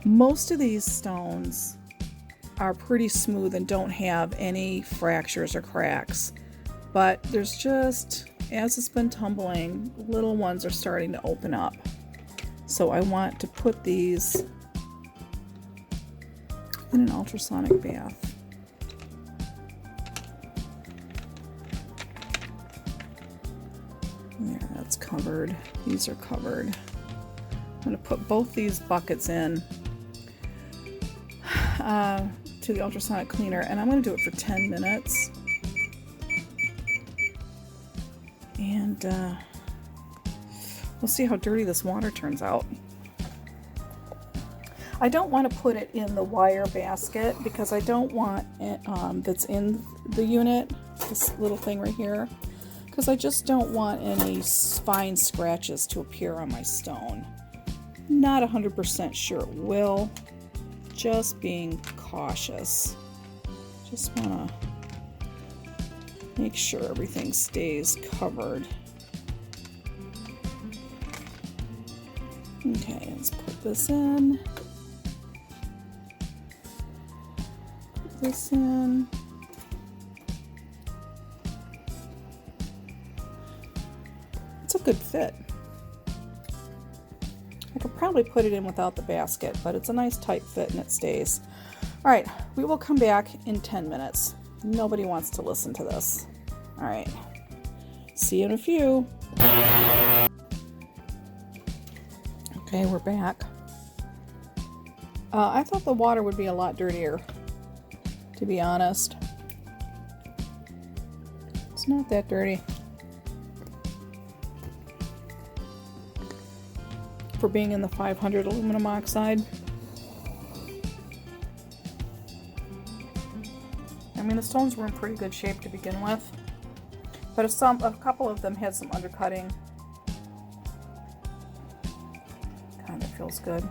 Most of these stones are pretty smooth and don't have any fractures or cracks. But there's just, as it's been tumbling, little ones are starting to open up. So I want to put these in an ultrasonic bath. There, that's covered. These are covered. I'm going to put both these buckets in to the ultrasonic cleaner, and I'm going to do it for 10 minutes. And we'll see how dirty this water turns out. I don't want to put it in the wire basket because I don't want it that's in the unit, this little thing right here, because I just don't want any fine scratches to appear on my stone. Not 100% sure it will, just being cautious. Just want to make sure everything stays covered. Okay, let's put this in. Put this in. It's a good fit. I could probably put it in without the basket, but it's a nice tight fit and it stays. All right, we will come back in 10 minutes. Nobody wants to listen to this. All right, see you in a few. Okay, we're back. I thought the water would be a lot dirtier, to be honest. It's not that dirty. for being in the 500 aluminum oxide. I mean, the stones were in pretty good shape to begin with, but a couple of them had some undercutting. Kind of feels good.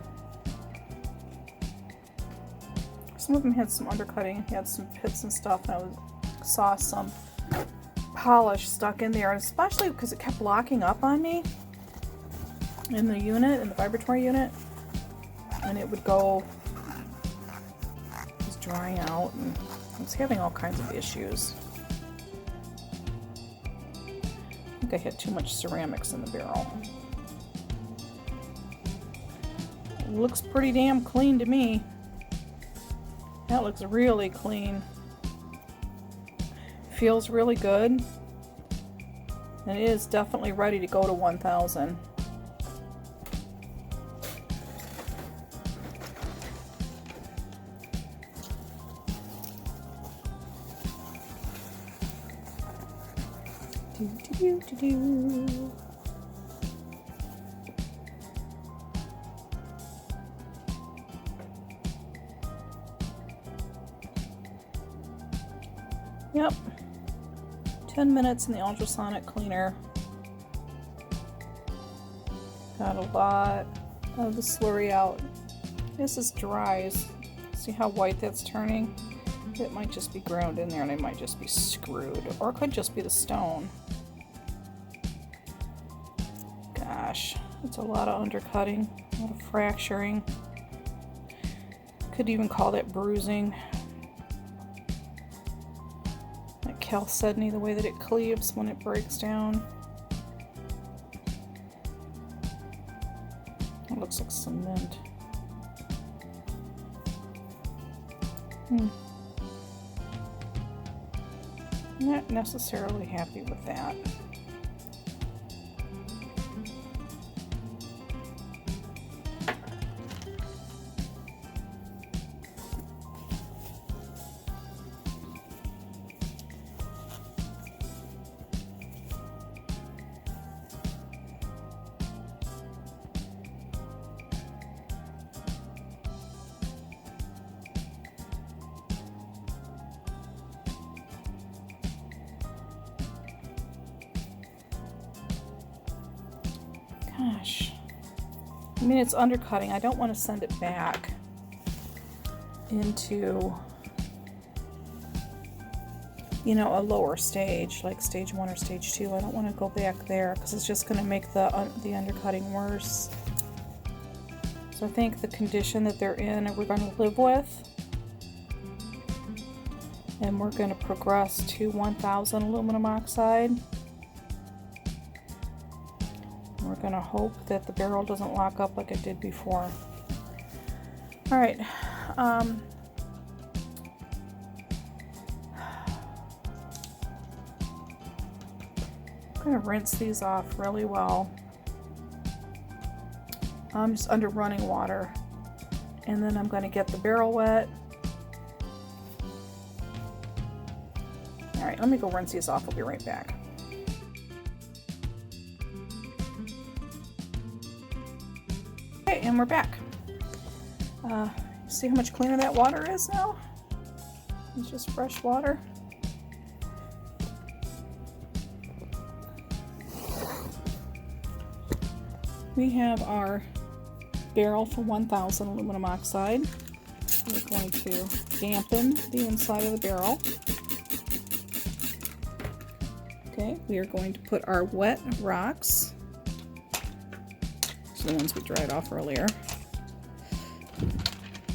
Some of them had some undercutting, had some pits and stuff, and I saw some polish stuck in there, and especially because it kept locking up on me in the unit, in the vibratory unit, and it would go just drying out, and I was having all kinds of issues. I think I had too much ceramics in the barrel. It looks pretty damn clean to me. That looks really clean. Feels really good. And it is definitely ready to go to 1000. Yep. 10 minutes in the ultrasonic cleaner. Got a lot of the slurry out. This is dry. See how white that's turning? It might just be ground in there and I might just be screwed. Or it could just be the stone. Gosh, it's a lot of undercutting, a lot of fracturing. Could even call that bruising. That chalcedony, the way that it cleaves when it breaks down. It looks like cement. Not necessarily happy with that. Gosh, I mean, it's undercutting. I don't want to send it back into, you know, a lower stage, like stage 1 or stage 2. I don't want to go back there because it's just going to make the undercutting worse. So I think the condition that they're in, we're going to live with, and we're going to progress to 1000 aluminum oxide. We're going to hope that the barrel doesn't lock up like it did before. Alright. I'm going to rinse these off really well. I'm just under running water. And then I'm going to get the barrel wet. Alright, let me go rinse these off. I'll be right back. And we're back. See how much cleaner that water is now? It's just fresh water. We have our barrel for 1000 aluminum oxide. We're going to dampen the inside of the barrel. Okay, we are going to put our wet rocks, the ones we dried off earlier,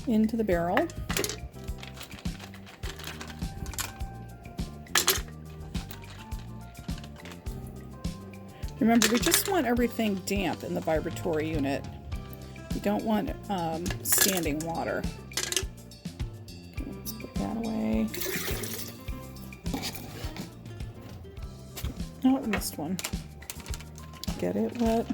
into the barrel. Remember, we just want everything damp in the vibratory unit. We don't want standing water. Okay, let's put that away. Oh, I missed one. Get it wet.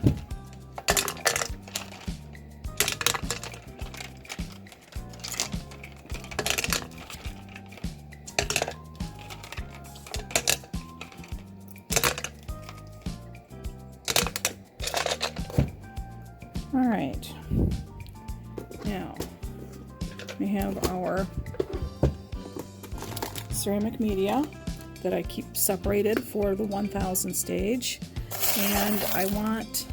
Alright, now we have our ceramic media that I keep separated for the 1000 stage, and I want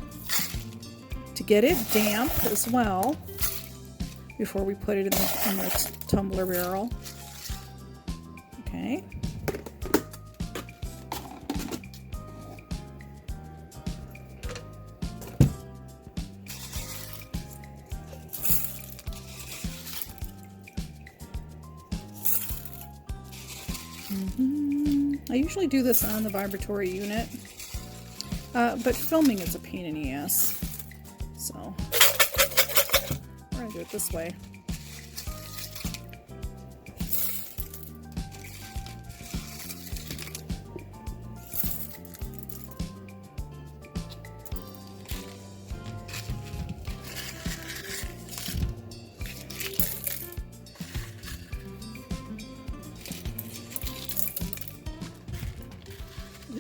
to get it damp as well before we put it in the tumbler barrel. Okay. I usually do this on the vibratory unit, but filming is a pain in the ass, so we're going to do it this way.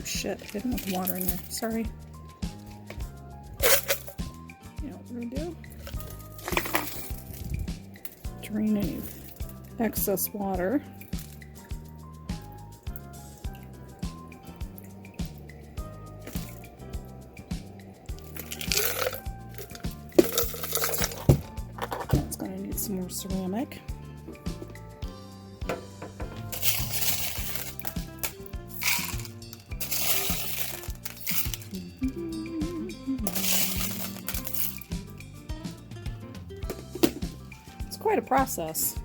Shit, I didn't want the water in there. Sorry. You know what we're gonna do? Drain any excess water. It's gonna need some more ceramic. Quite a process.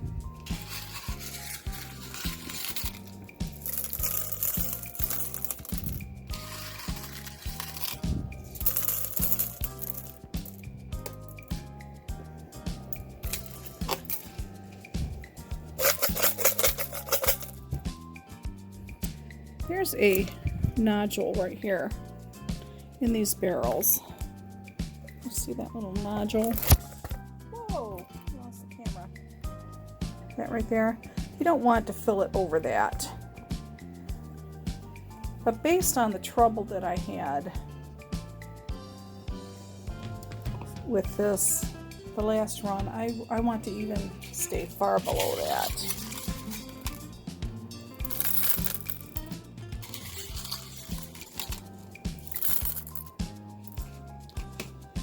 Here's a nodule right here in these barrels. You see that little nodule? That right there. You don't want to fill it over that. But based on the trouble that I had with this, the last run, I want to even stay far below that.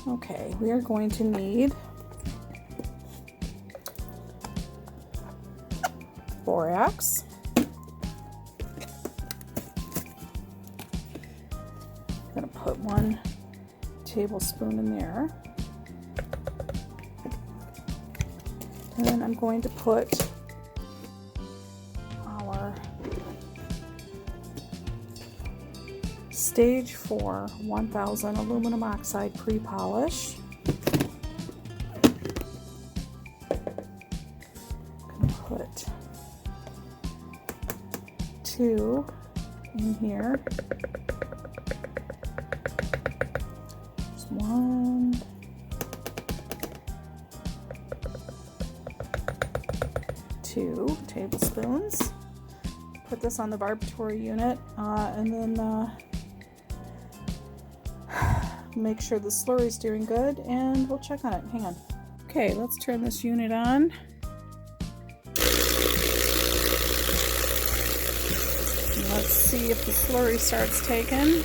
Okay, we are going to need borax. I'm going to put 1 tablespoon in there. And then I'm going to put our stage 4 1000 aluminum oxide pre-polish. I'm going to put 2 in here. Just 1, 2 tablespoons. Put this on the vibratory unit, and then make sure the slurry's doing good, and we'll check on it. Hang on. Okay, let's turn this unit on. Let's see if the slurry starts taking.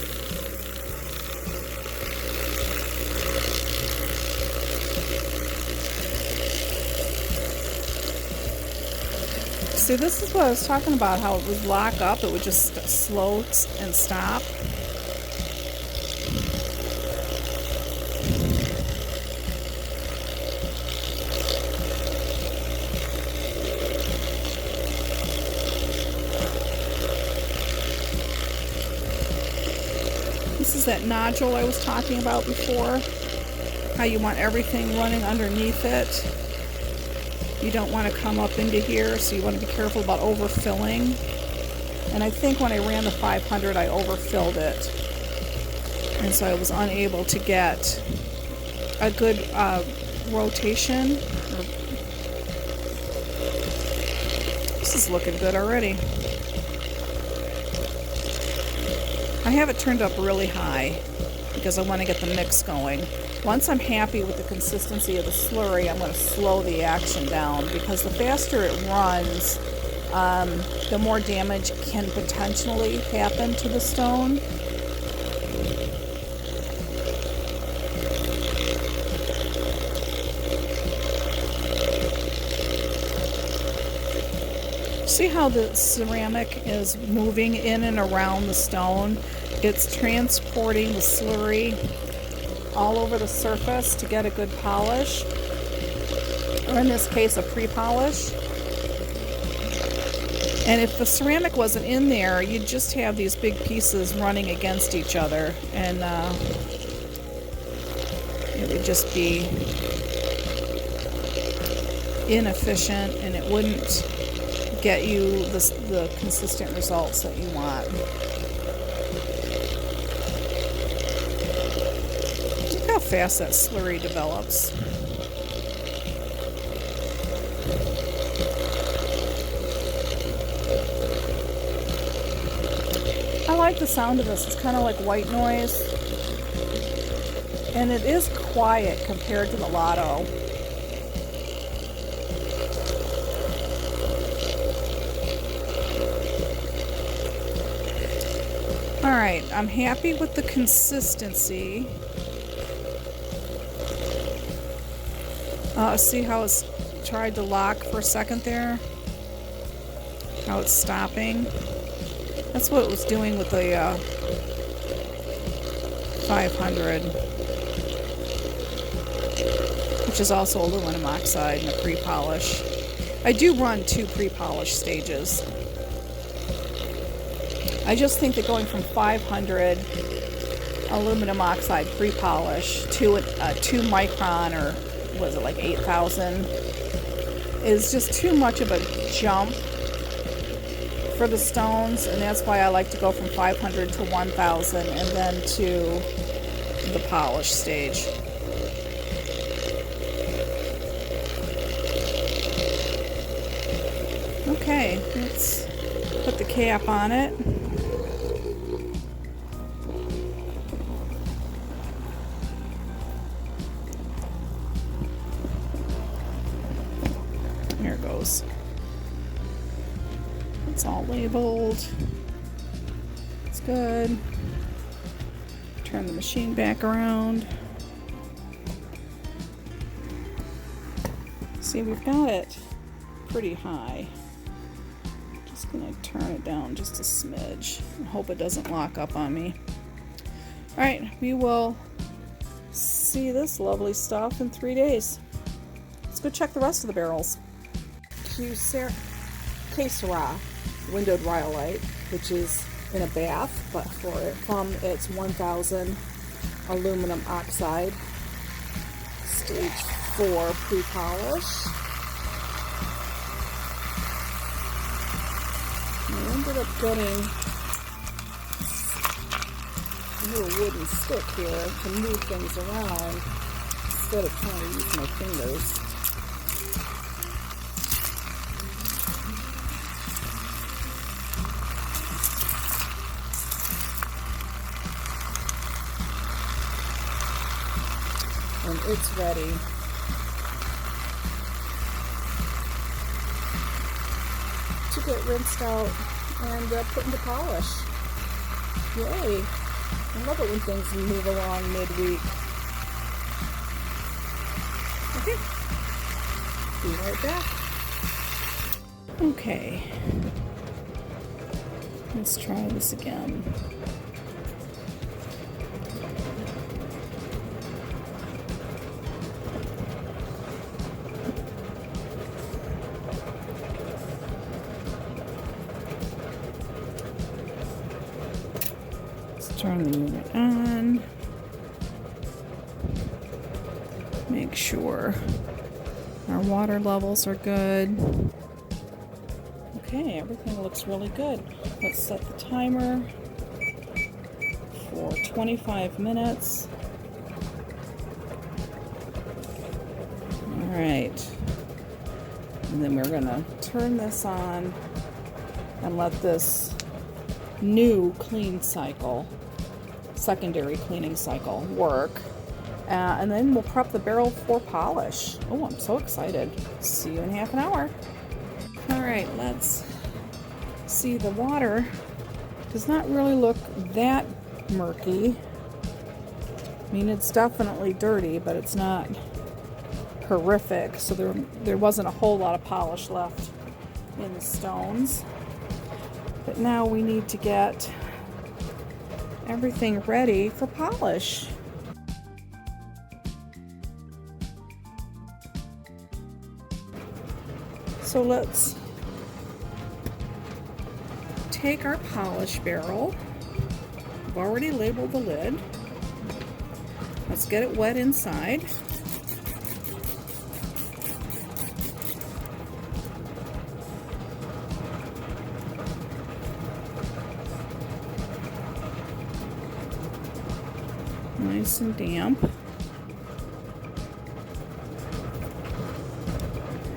See, this is what I was talking about, how it would lock up, it would just slow and stop. This is that nodule I was talking about before, how you want everything running underneath it. You don't want to come up into here, so you want to be careful about overfilling. And I think when I ran the 500, I overfilled it. And so I was unable to get a good rotation. This is looking good already. I have it turned up really high. because I want to get the mix going. Once I'm happy with the consistency of the slurry, I'm going to slow the action down, because the faster it runs, the more damage can potentially happen to the stone. See how the ceramic is moving in and around the stone? It's transporting the slurry all over the surface to get a good polish, or in this case a pre-polish. And if the ceramic wasn't in there, you'd just have these big pieces running against each other, and it would just be inefficient, and it wouldn't get you the consistent results that you want. Look how fast that slurry develops. I like the sound of this. It's kind of like white noise, and it is quiet compared to the Lotto. Alright, I'm happy with the consistency. See how it's tried to lock for a second there? How it's stopping? That's what it was doing with the 500, which is also aluminum oxide and a pre-polish. I do run 2 pre-polish stages. I just think that going from 500 aluminum oxide pre-polish to a 2 micron, or was it like 8,000, is just too much of a jump for the stones, and that's why I like to go from 500 to 1,000 and then to the polish stage. Okay, let's put the cap on it. There it goes. It's all labeled. It's good. Turn the machine back around. See, we've got it pretty high. Just gonna turn it down just a smidge and hope it doesn't lock up on me. Alright, we will see this lovely stuff in 3 days. Let's go check the rest of the barrels. Sera windowed Rhyolite, which is in a bath, but for it from its 1000 aluminum oxide, stage 4 pre-polish. I ended up getting a little wooden stick here to move things around instead of trying to use my fingers. And it's ready. To get rinsed out and put into polish. Yay! I love it when things move along midweek. Okay. Be right back. Okay. Let's try this again. Turn the unit on. Make sure our water levels are good. Okay, everything looks really good. Let's set the timer for 25 minutes. Alright. And then we're gonna turn this on and let this new clean cycle secondary cleaning cycle work. And then we'll prep the barrel for polish. Oh, I'm so excited. See you in half an hour. All right, let's see. The water does not really look that murky. I mean, it's definitely dirty, but it's not horrific. So there wasn't a whole lot of polish left in the stones. But now we need to get everything ready for polish. So let's take our polish barrel. I've already labeled the lid. Let's get it wet inside. Nice and damp.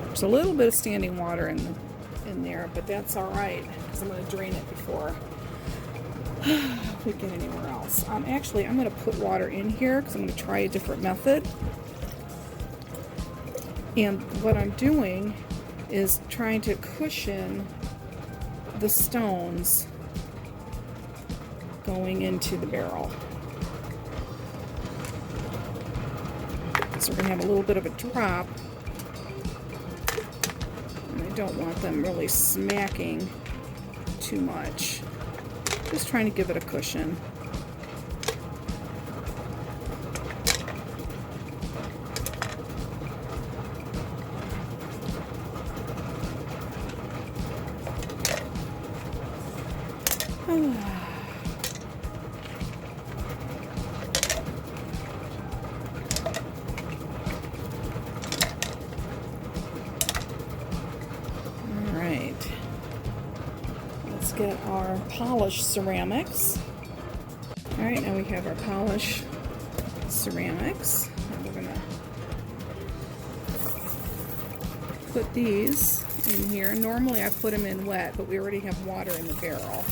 There's a little bit of standing water in there, but that's all right because I'm going to drain it before we get anywhere else. Actually, I'm going to put water in here because I'm going to try a different method. And what I'm doing is trying to cushion the stones going into the barrel. So we're going to have a little bit of a drop. And I don't want them really smacking too much. Just trying to give it a cushion. Get our polished ceramics. All right, now we have our polished ceramics. And we're gonna put these in here. Normally I put them in wet, but we already have water in the barrel.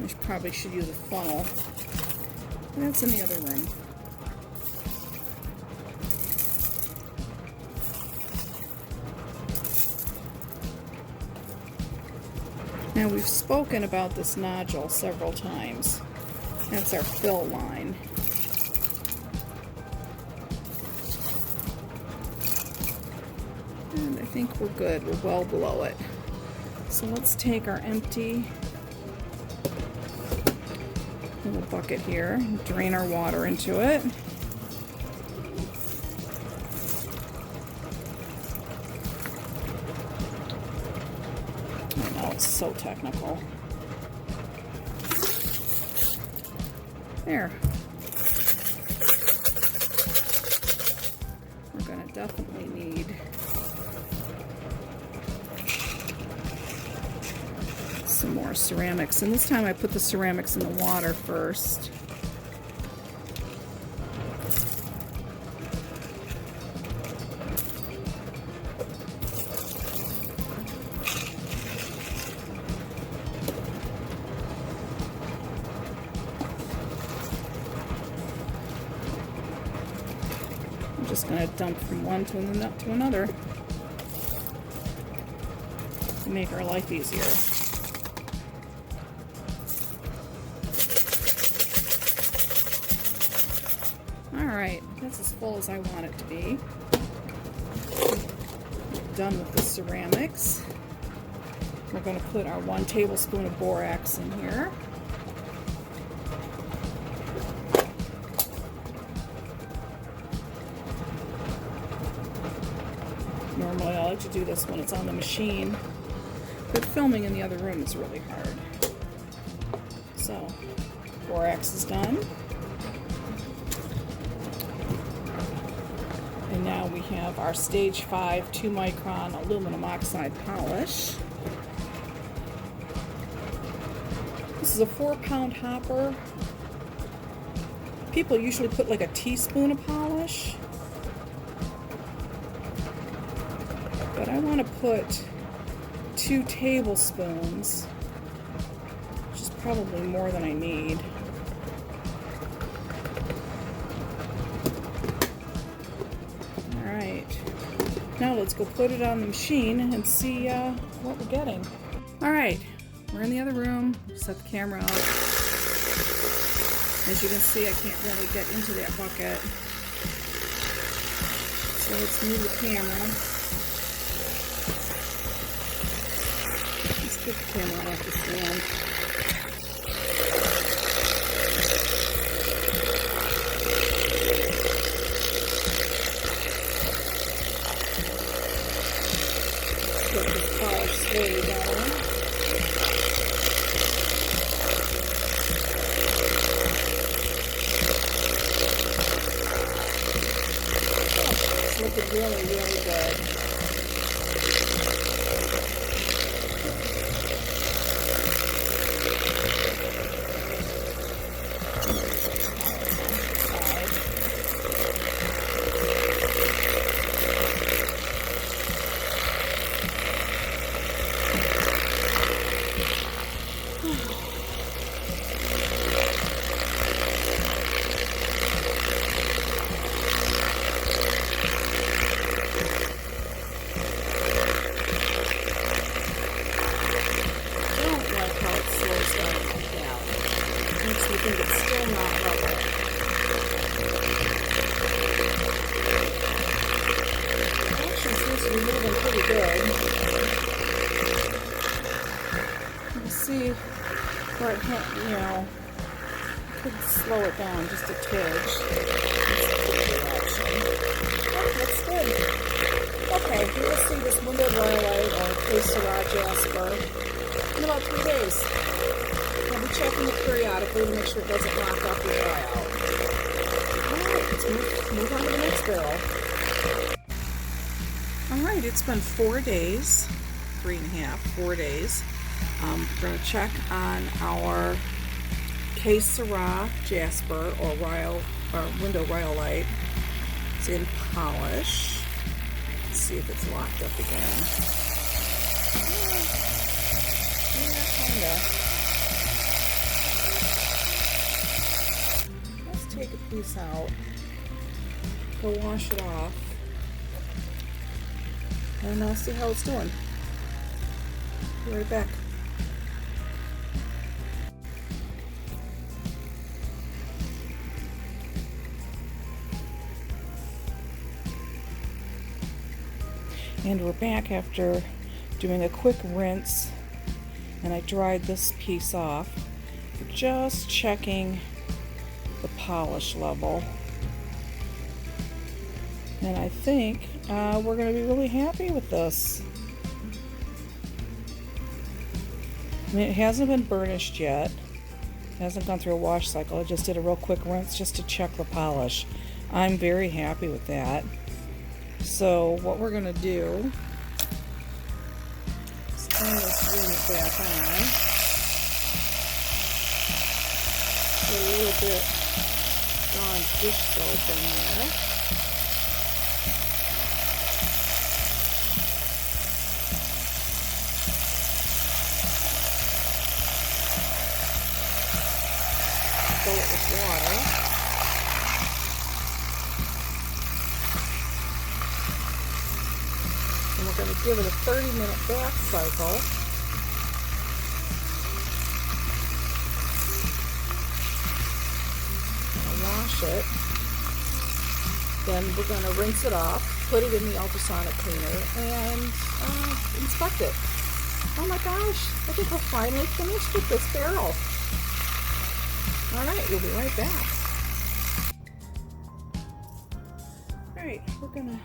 I probably should use a funnel. That's in the other room. Now we've spoken about this nodule several times. That's our fill line. And I think we're good. We're well below it. So let's take our empty little bucket here and drain our water into it. So technical. There. We're going to definitely need some more ceramics. And this time I put the ceramics in the water first. Just going to dump from one to another to make our life easier. Alright, that's as full as I want it to be. Done with the ceramics. We're going to put our 1 tablespoon of borax in here. Normally I like to do this when it's on the machine, but filming in the other room is really hard. So, borax is done. And now we have our stage 5 2 micron aluminum oxide polish. This is a 4-pound hopper. People usually put like a teaspoon of polish. But I want to put 2 tablespoons, which is probably more than I need. Alright, now let's go put it on the machine and see what we're getting. Alright, we're in the other room, set the camera up. As you can see, I can't really get into that bucket. So let's move the camera. Let's get the camera off the stand. Let's get this polish slowly going. Looking really, really good. I think it's still not rubber. It actually seems to be moving pretty good. You can see where it hit, you know, could slow it down just a tidge. Oh, that's good. Okay, we will see this window Rhyolite or Sera Jasper in about 3 days. I'll be checking it periodically to make sure it doesn't lock up or dry out. Alright, let's move on to the next barrel. Alright, it's been 4 days, 3.5, 4 days. We're going to check on our Sera Jasper or window Rhyolite. It's in polish. Let's see if it's locked up again. Yeah, kinda. Take a piece out, go wash it off, and I'll see how it's doing. Be right back. And we're back after doing a quick rinse, and I dried this piece off. Just checking the polish level, and I think we're going to be really happy with this. I mean, it hasn't been burnished yet, it hasn't gone through a wash cycle. I just did a real quick rinse just to check the polish. I'm very happy with that. So what we're going to do is turn this unit back on. Put a little bit Dawn dish soap in there. Fill it with water. And we're going to give it a 30-minute bath cycle. Wash it. Then we're going to rinse it off, put it in the ultrasonic cleaner, and inspect it. Oh my gosh, I think we're finally finished with this barrel. Alright, we'll be right back. Alright, we're going to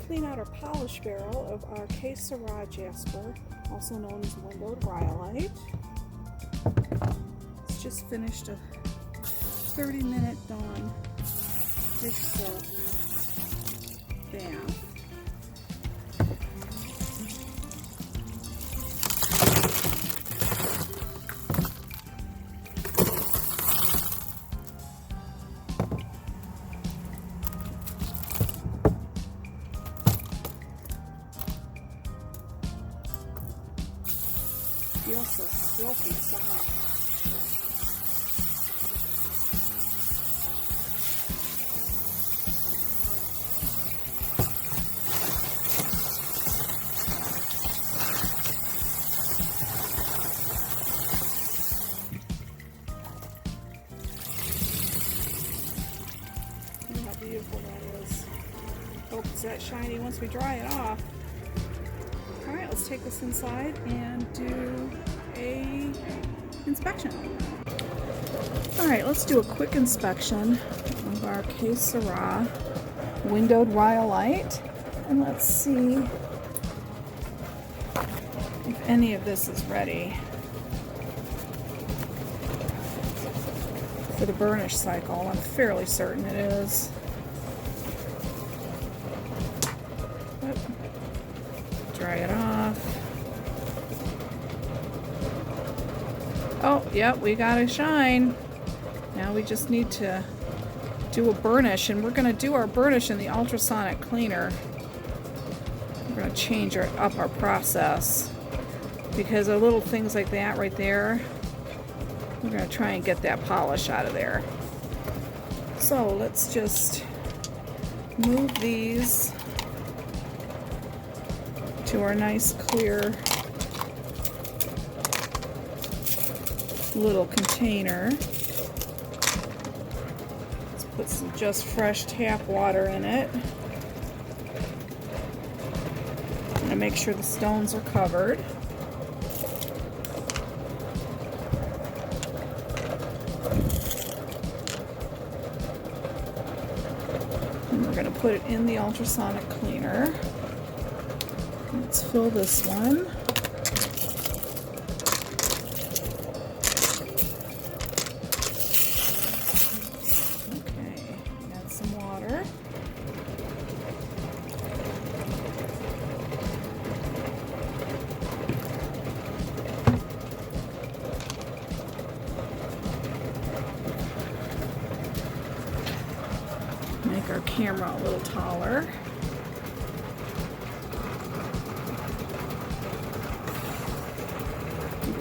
clean out our polish barrel of our Sera Jasper, also known as windowed Rhyolite. It's just finished a 30-minute Dawn dish soap bath. feels so silky soft. Look how beautiful that is. Hope it's that shiny once we dry it off. Alright, let's take this inside and do a inspection. Alright, let's do a quick inspection of our Sera windowed Rhyolite. And let's see if any of this is ready for the burnish cycle. I'm fairly certain it is. Dry it off. Oh, yep, we got a shine. Now we just need to do a burnish, and we're going to do our burnish in the ultrasonic cleaner. We're going to change up our process because of little things like that right there. We're going to try and get that polish out of there. So let's just move these to our nice clear little container. Let's put some just fresh tap water in it. I'm going to make sure the stones are covered. And we're going to put it in the ultrasonic cleaner. Let's fill this one. Okay, add some water. Make our camera a little taller.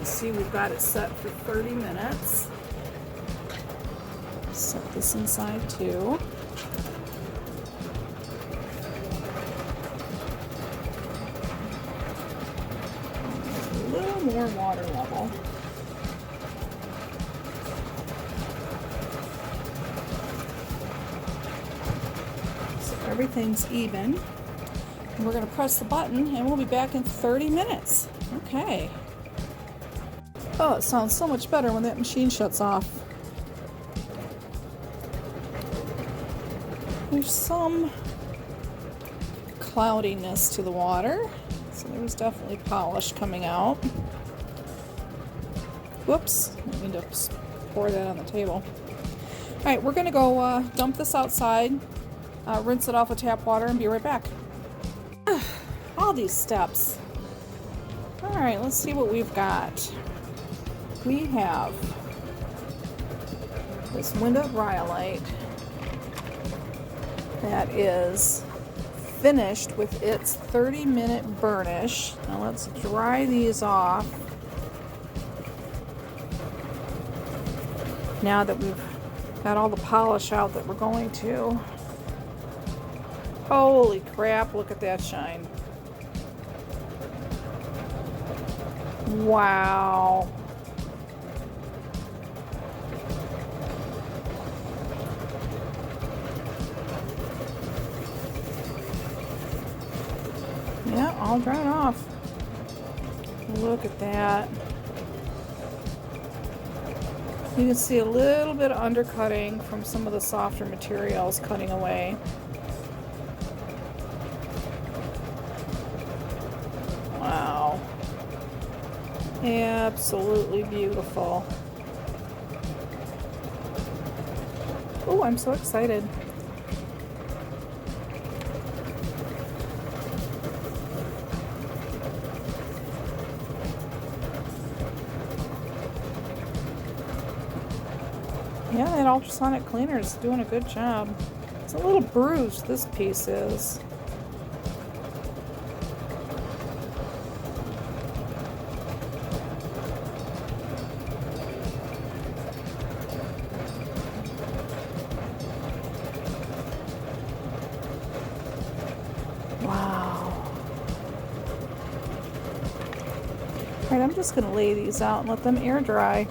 See, we've got it set for 30 minutes. Set this inside too. A little more water level. So everything's even. And we're going to press the button and we'll be back in 30 minutes. Okay. Oh, it sounds so much better when that machine shuts off. There's some cloudiness to the water, so there's definitely polish coming out. Whoops, I need to pour that on the table. Alright, we're going to go dump this outside, rinse it off with tap water, and be right back. All these steps. Alright, let's see what we've got. We have this windowed Rhyolite that is finished with its 30-minute burnish. Now let's dry these off. Now that we've got all the polish out that we're going to. Holy crap, look at that shine. Wow. Yeah, all dried off. Look at that. You can see a little bit of undercutting from some of the softer materials cutting away. Wow. Absolutely beautiful. Oh, I'm so excited. Yeah, that ultrasonic cleaner is doing a good job. It's a little bruised, this piece is. Alright, I'm just going to lay these out and let them air dry.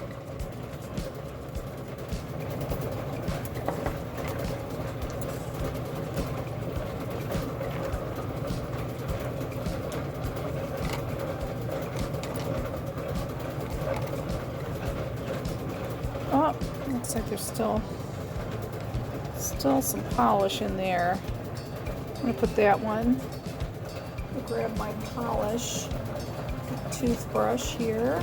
Oh, looks like there's still some polish in there. I'm going to put that one. I'll grab my polish toothbrush here.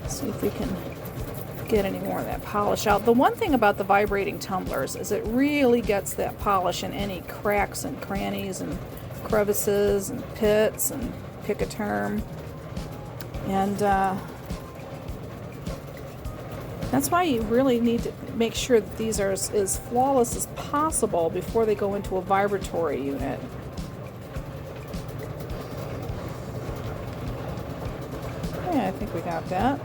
See if we can get any more of that polish out. The one thing about the vibrating tumblers is it really gets that polish in any cracks and crannies and crevices and pits and pick a term. And that's why you really need to make sure that these are as flawless as possible before they go into a vibratory unit. Yeah, I think we got that.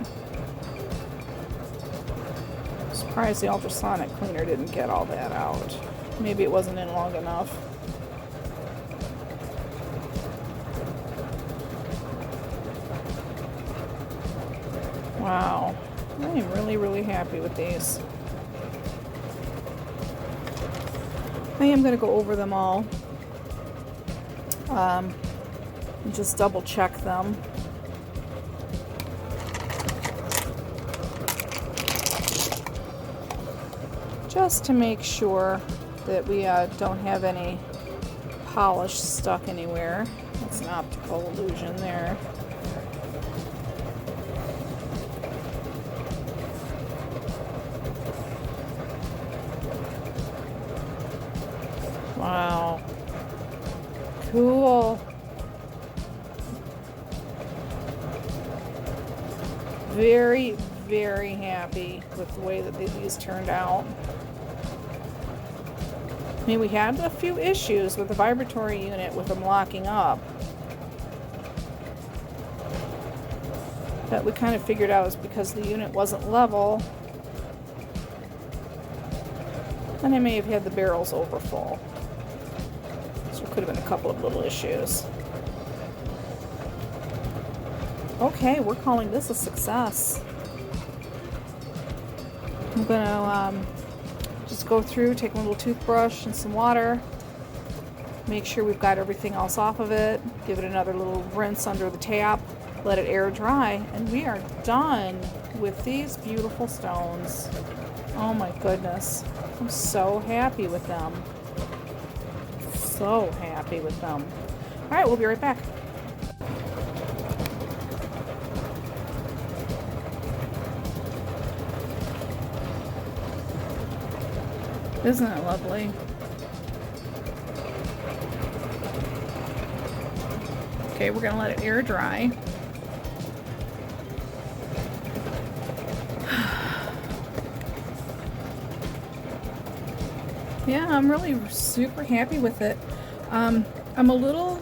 Surprised the ultrasonic cleaner didn't get all that out. Maybe it wasn't in long enough. Wow, I am really, really happy with these. I am going to go over them all and just double check them. Just to make sure that we don't have any polish stuck anywhere. That's an optical illusion there. Wow. Cool. Very, very happy with the way that these turned out. I mean, we had a few issues with the vibratory unit with them locking up. That we kind of figured out was because the unit wasn't level. And I may have had the barrels overfull. So it could have been a couple of little issues. Okay, we're calling this a success. I'm gonna just go through, take a little toothbrush and some water, make sure we've got everything else off of it, give it another little rinse under the tap, let it air dry, and we are done with these beautiful stones. Oh my goodness. I'm so happy with them. So happy with them. Alright, we'll be right back. Isn't it lovely? Okay, we're going to let it air dry. Yeah, I'm really super happy with it. I'm a little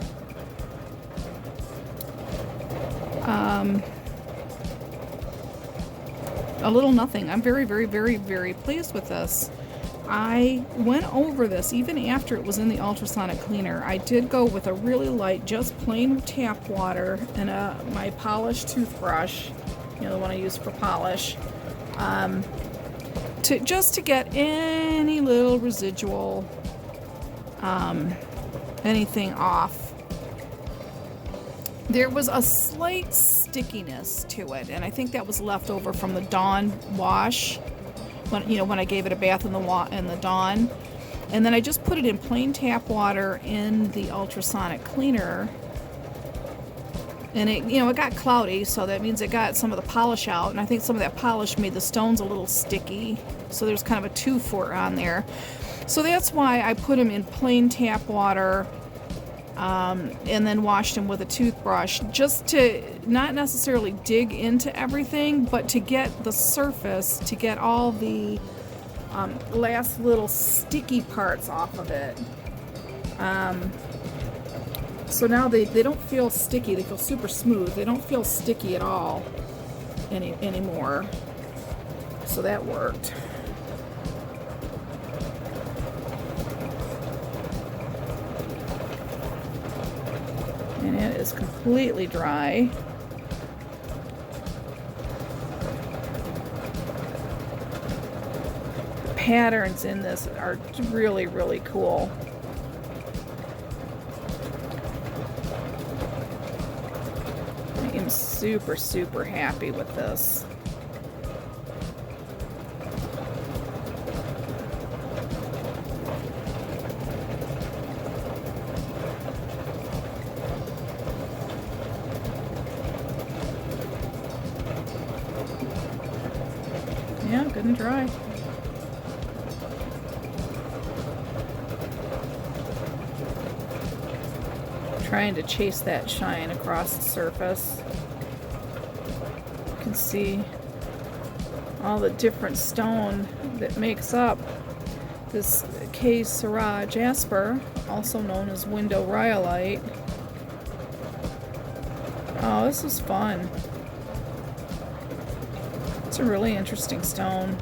nothing. I'm very, very, very, very pleased with this. I went over this even after it was in the ultrasonic cleaner. I did go with a really light, just plain tap water and my polished toothbrush, you know, the one I use for polish, just to get any little residual anything off. There was a slight stickiness to it, and I think that was left over from the Dawn wash. When I gave it a bath in the Dawn, and then I just put it in plain tap water in the ultrasonic cleaner, and it got cloudy, so that means it got some of the polish out, and I think some of that polish made the stones a little sticky, so there's kind of a 2-4 on there. So that's why I put them in plain tap water, and then washed them with a toothbrush, just to not necessarily dig into everything, but to get the surface, to get all the last little sticky parts off of it. So now they don't feel sticky. They feel super smooth. They don't feel sticky at all anymore. So that worked. And it is completely dry. The patterns in this are really, really cool. I am super, super happy with this. Yeah, good and dry. Trying to chase that shine across the surface. You can see all the different stone that makes up this Sera Jasper, also known as window rhyolite. Oh, this is fun. It's a really interesting stone.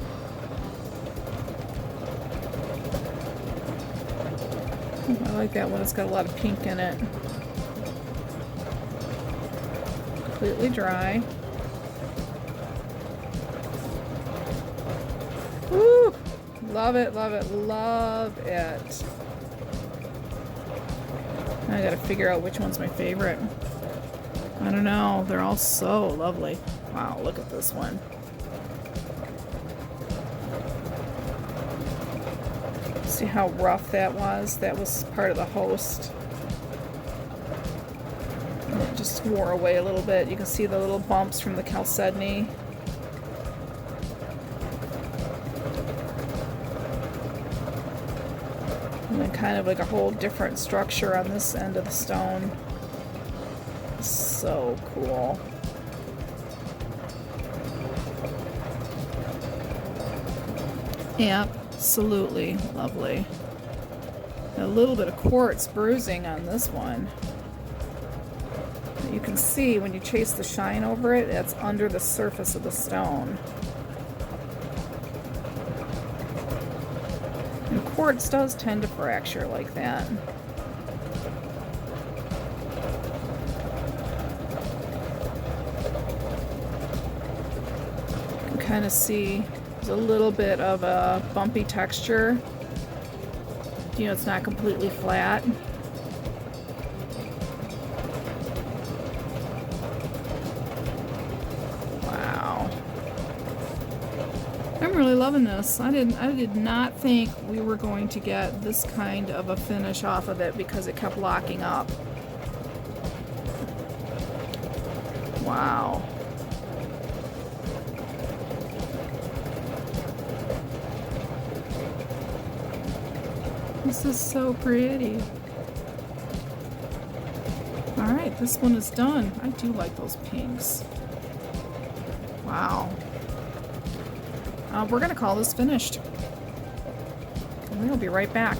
I like that one. It's got a lot of pink in it. Completely dry. Woo! Love it, love it, love it. I gotta figure out which one's my favorite. I don't know. They're all so lovely. Wow, look at this one. See how rough that was? That was part of the host. And it just wore away a little bit. You can see the little bumps from the chalcedony. And then kind of like a whole different structure on this end of the stone. So cool. Absolutely lovely. A little bit of quartz bruising on this one. You can see when you chase the shine over it, it's under the surface of the stone. And quartz does tend to fracture like that. You can kind of see there's a little bit of a bumpy texture. You know, it's not completely flat. Wow. I'm really loving this. I did not think we were going to get this kind of a finish off of it because it kept locking up. Wow. This is so pretty. Alright, this one is done. I do like those pinks. Wow. We're going to call this finished. And we'll be right back.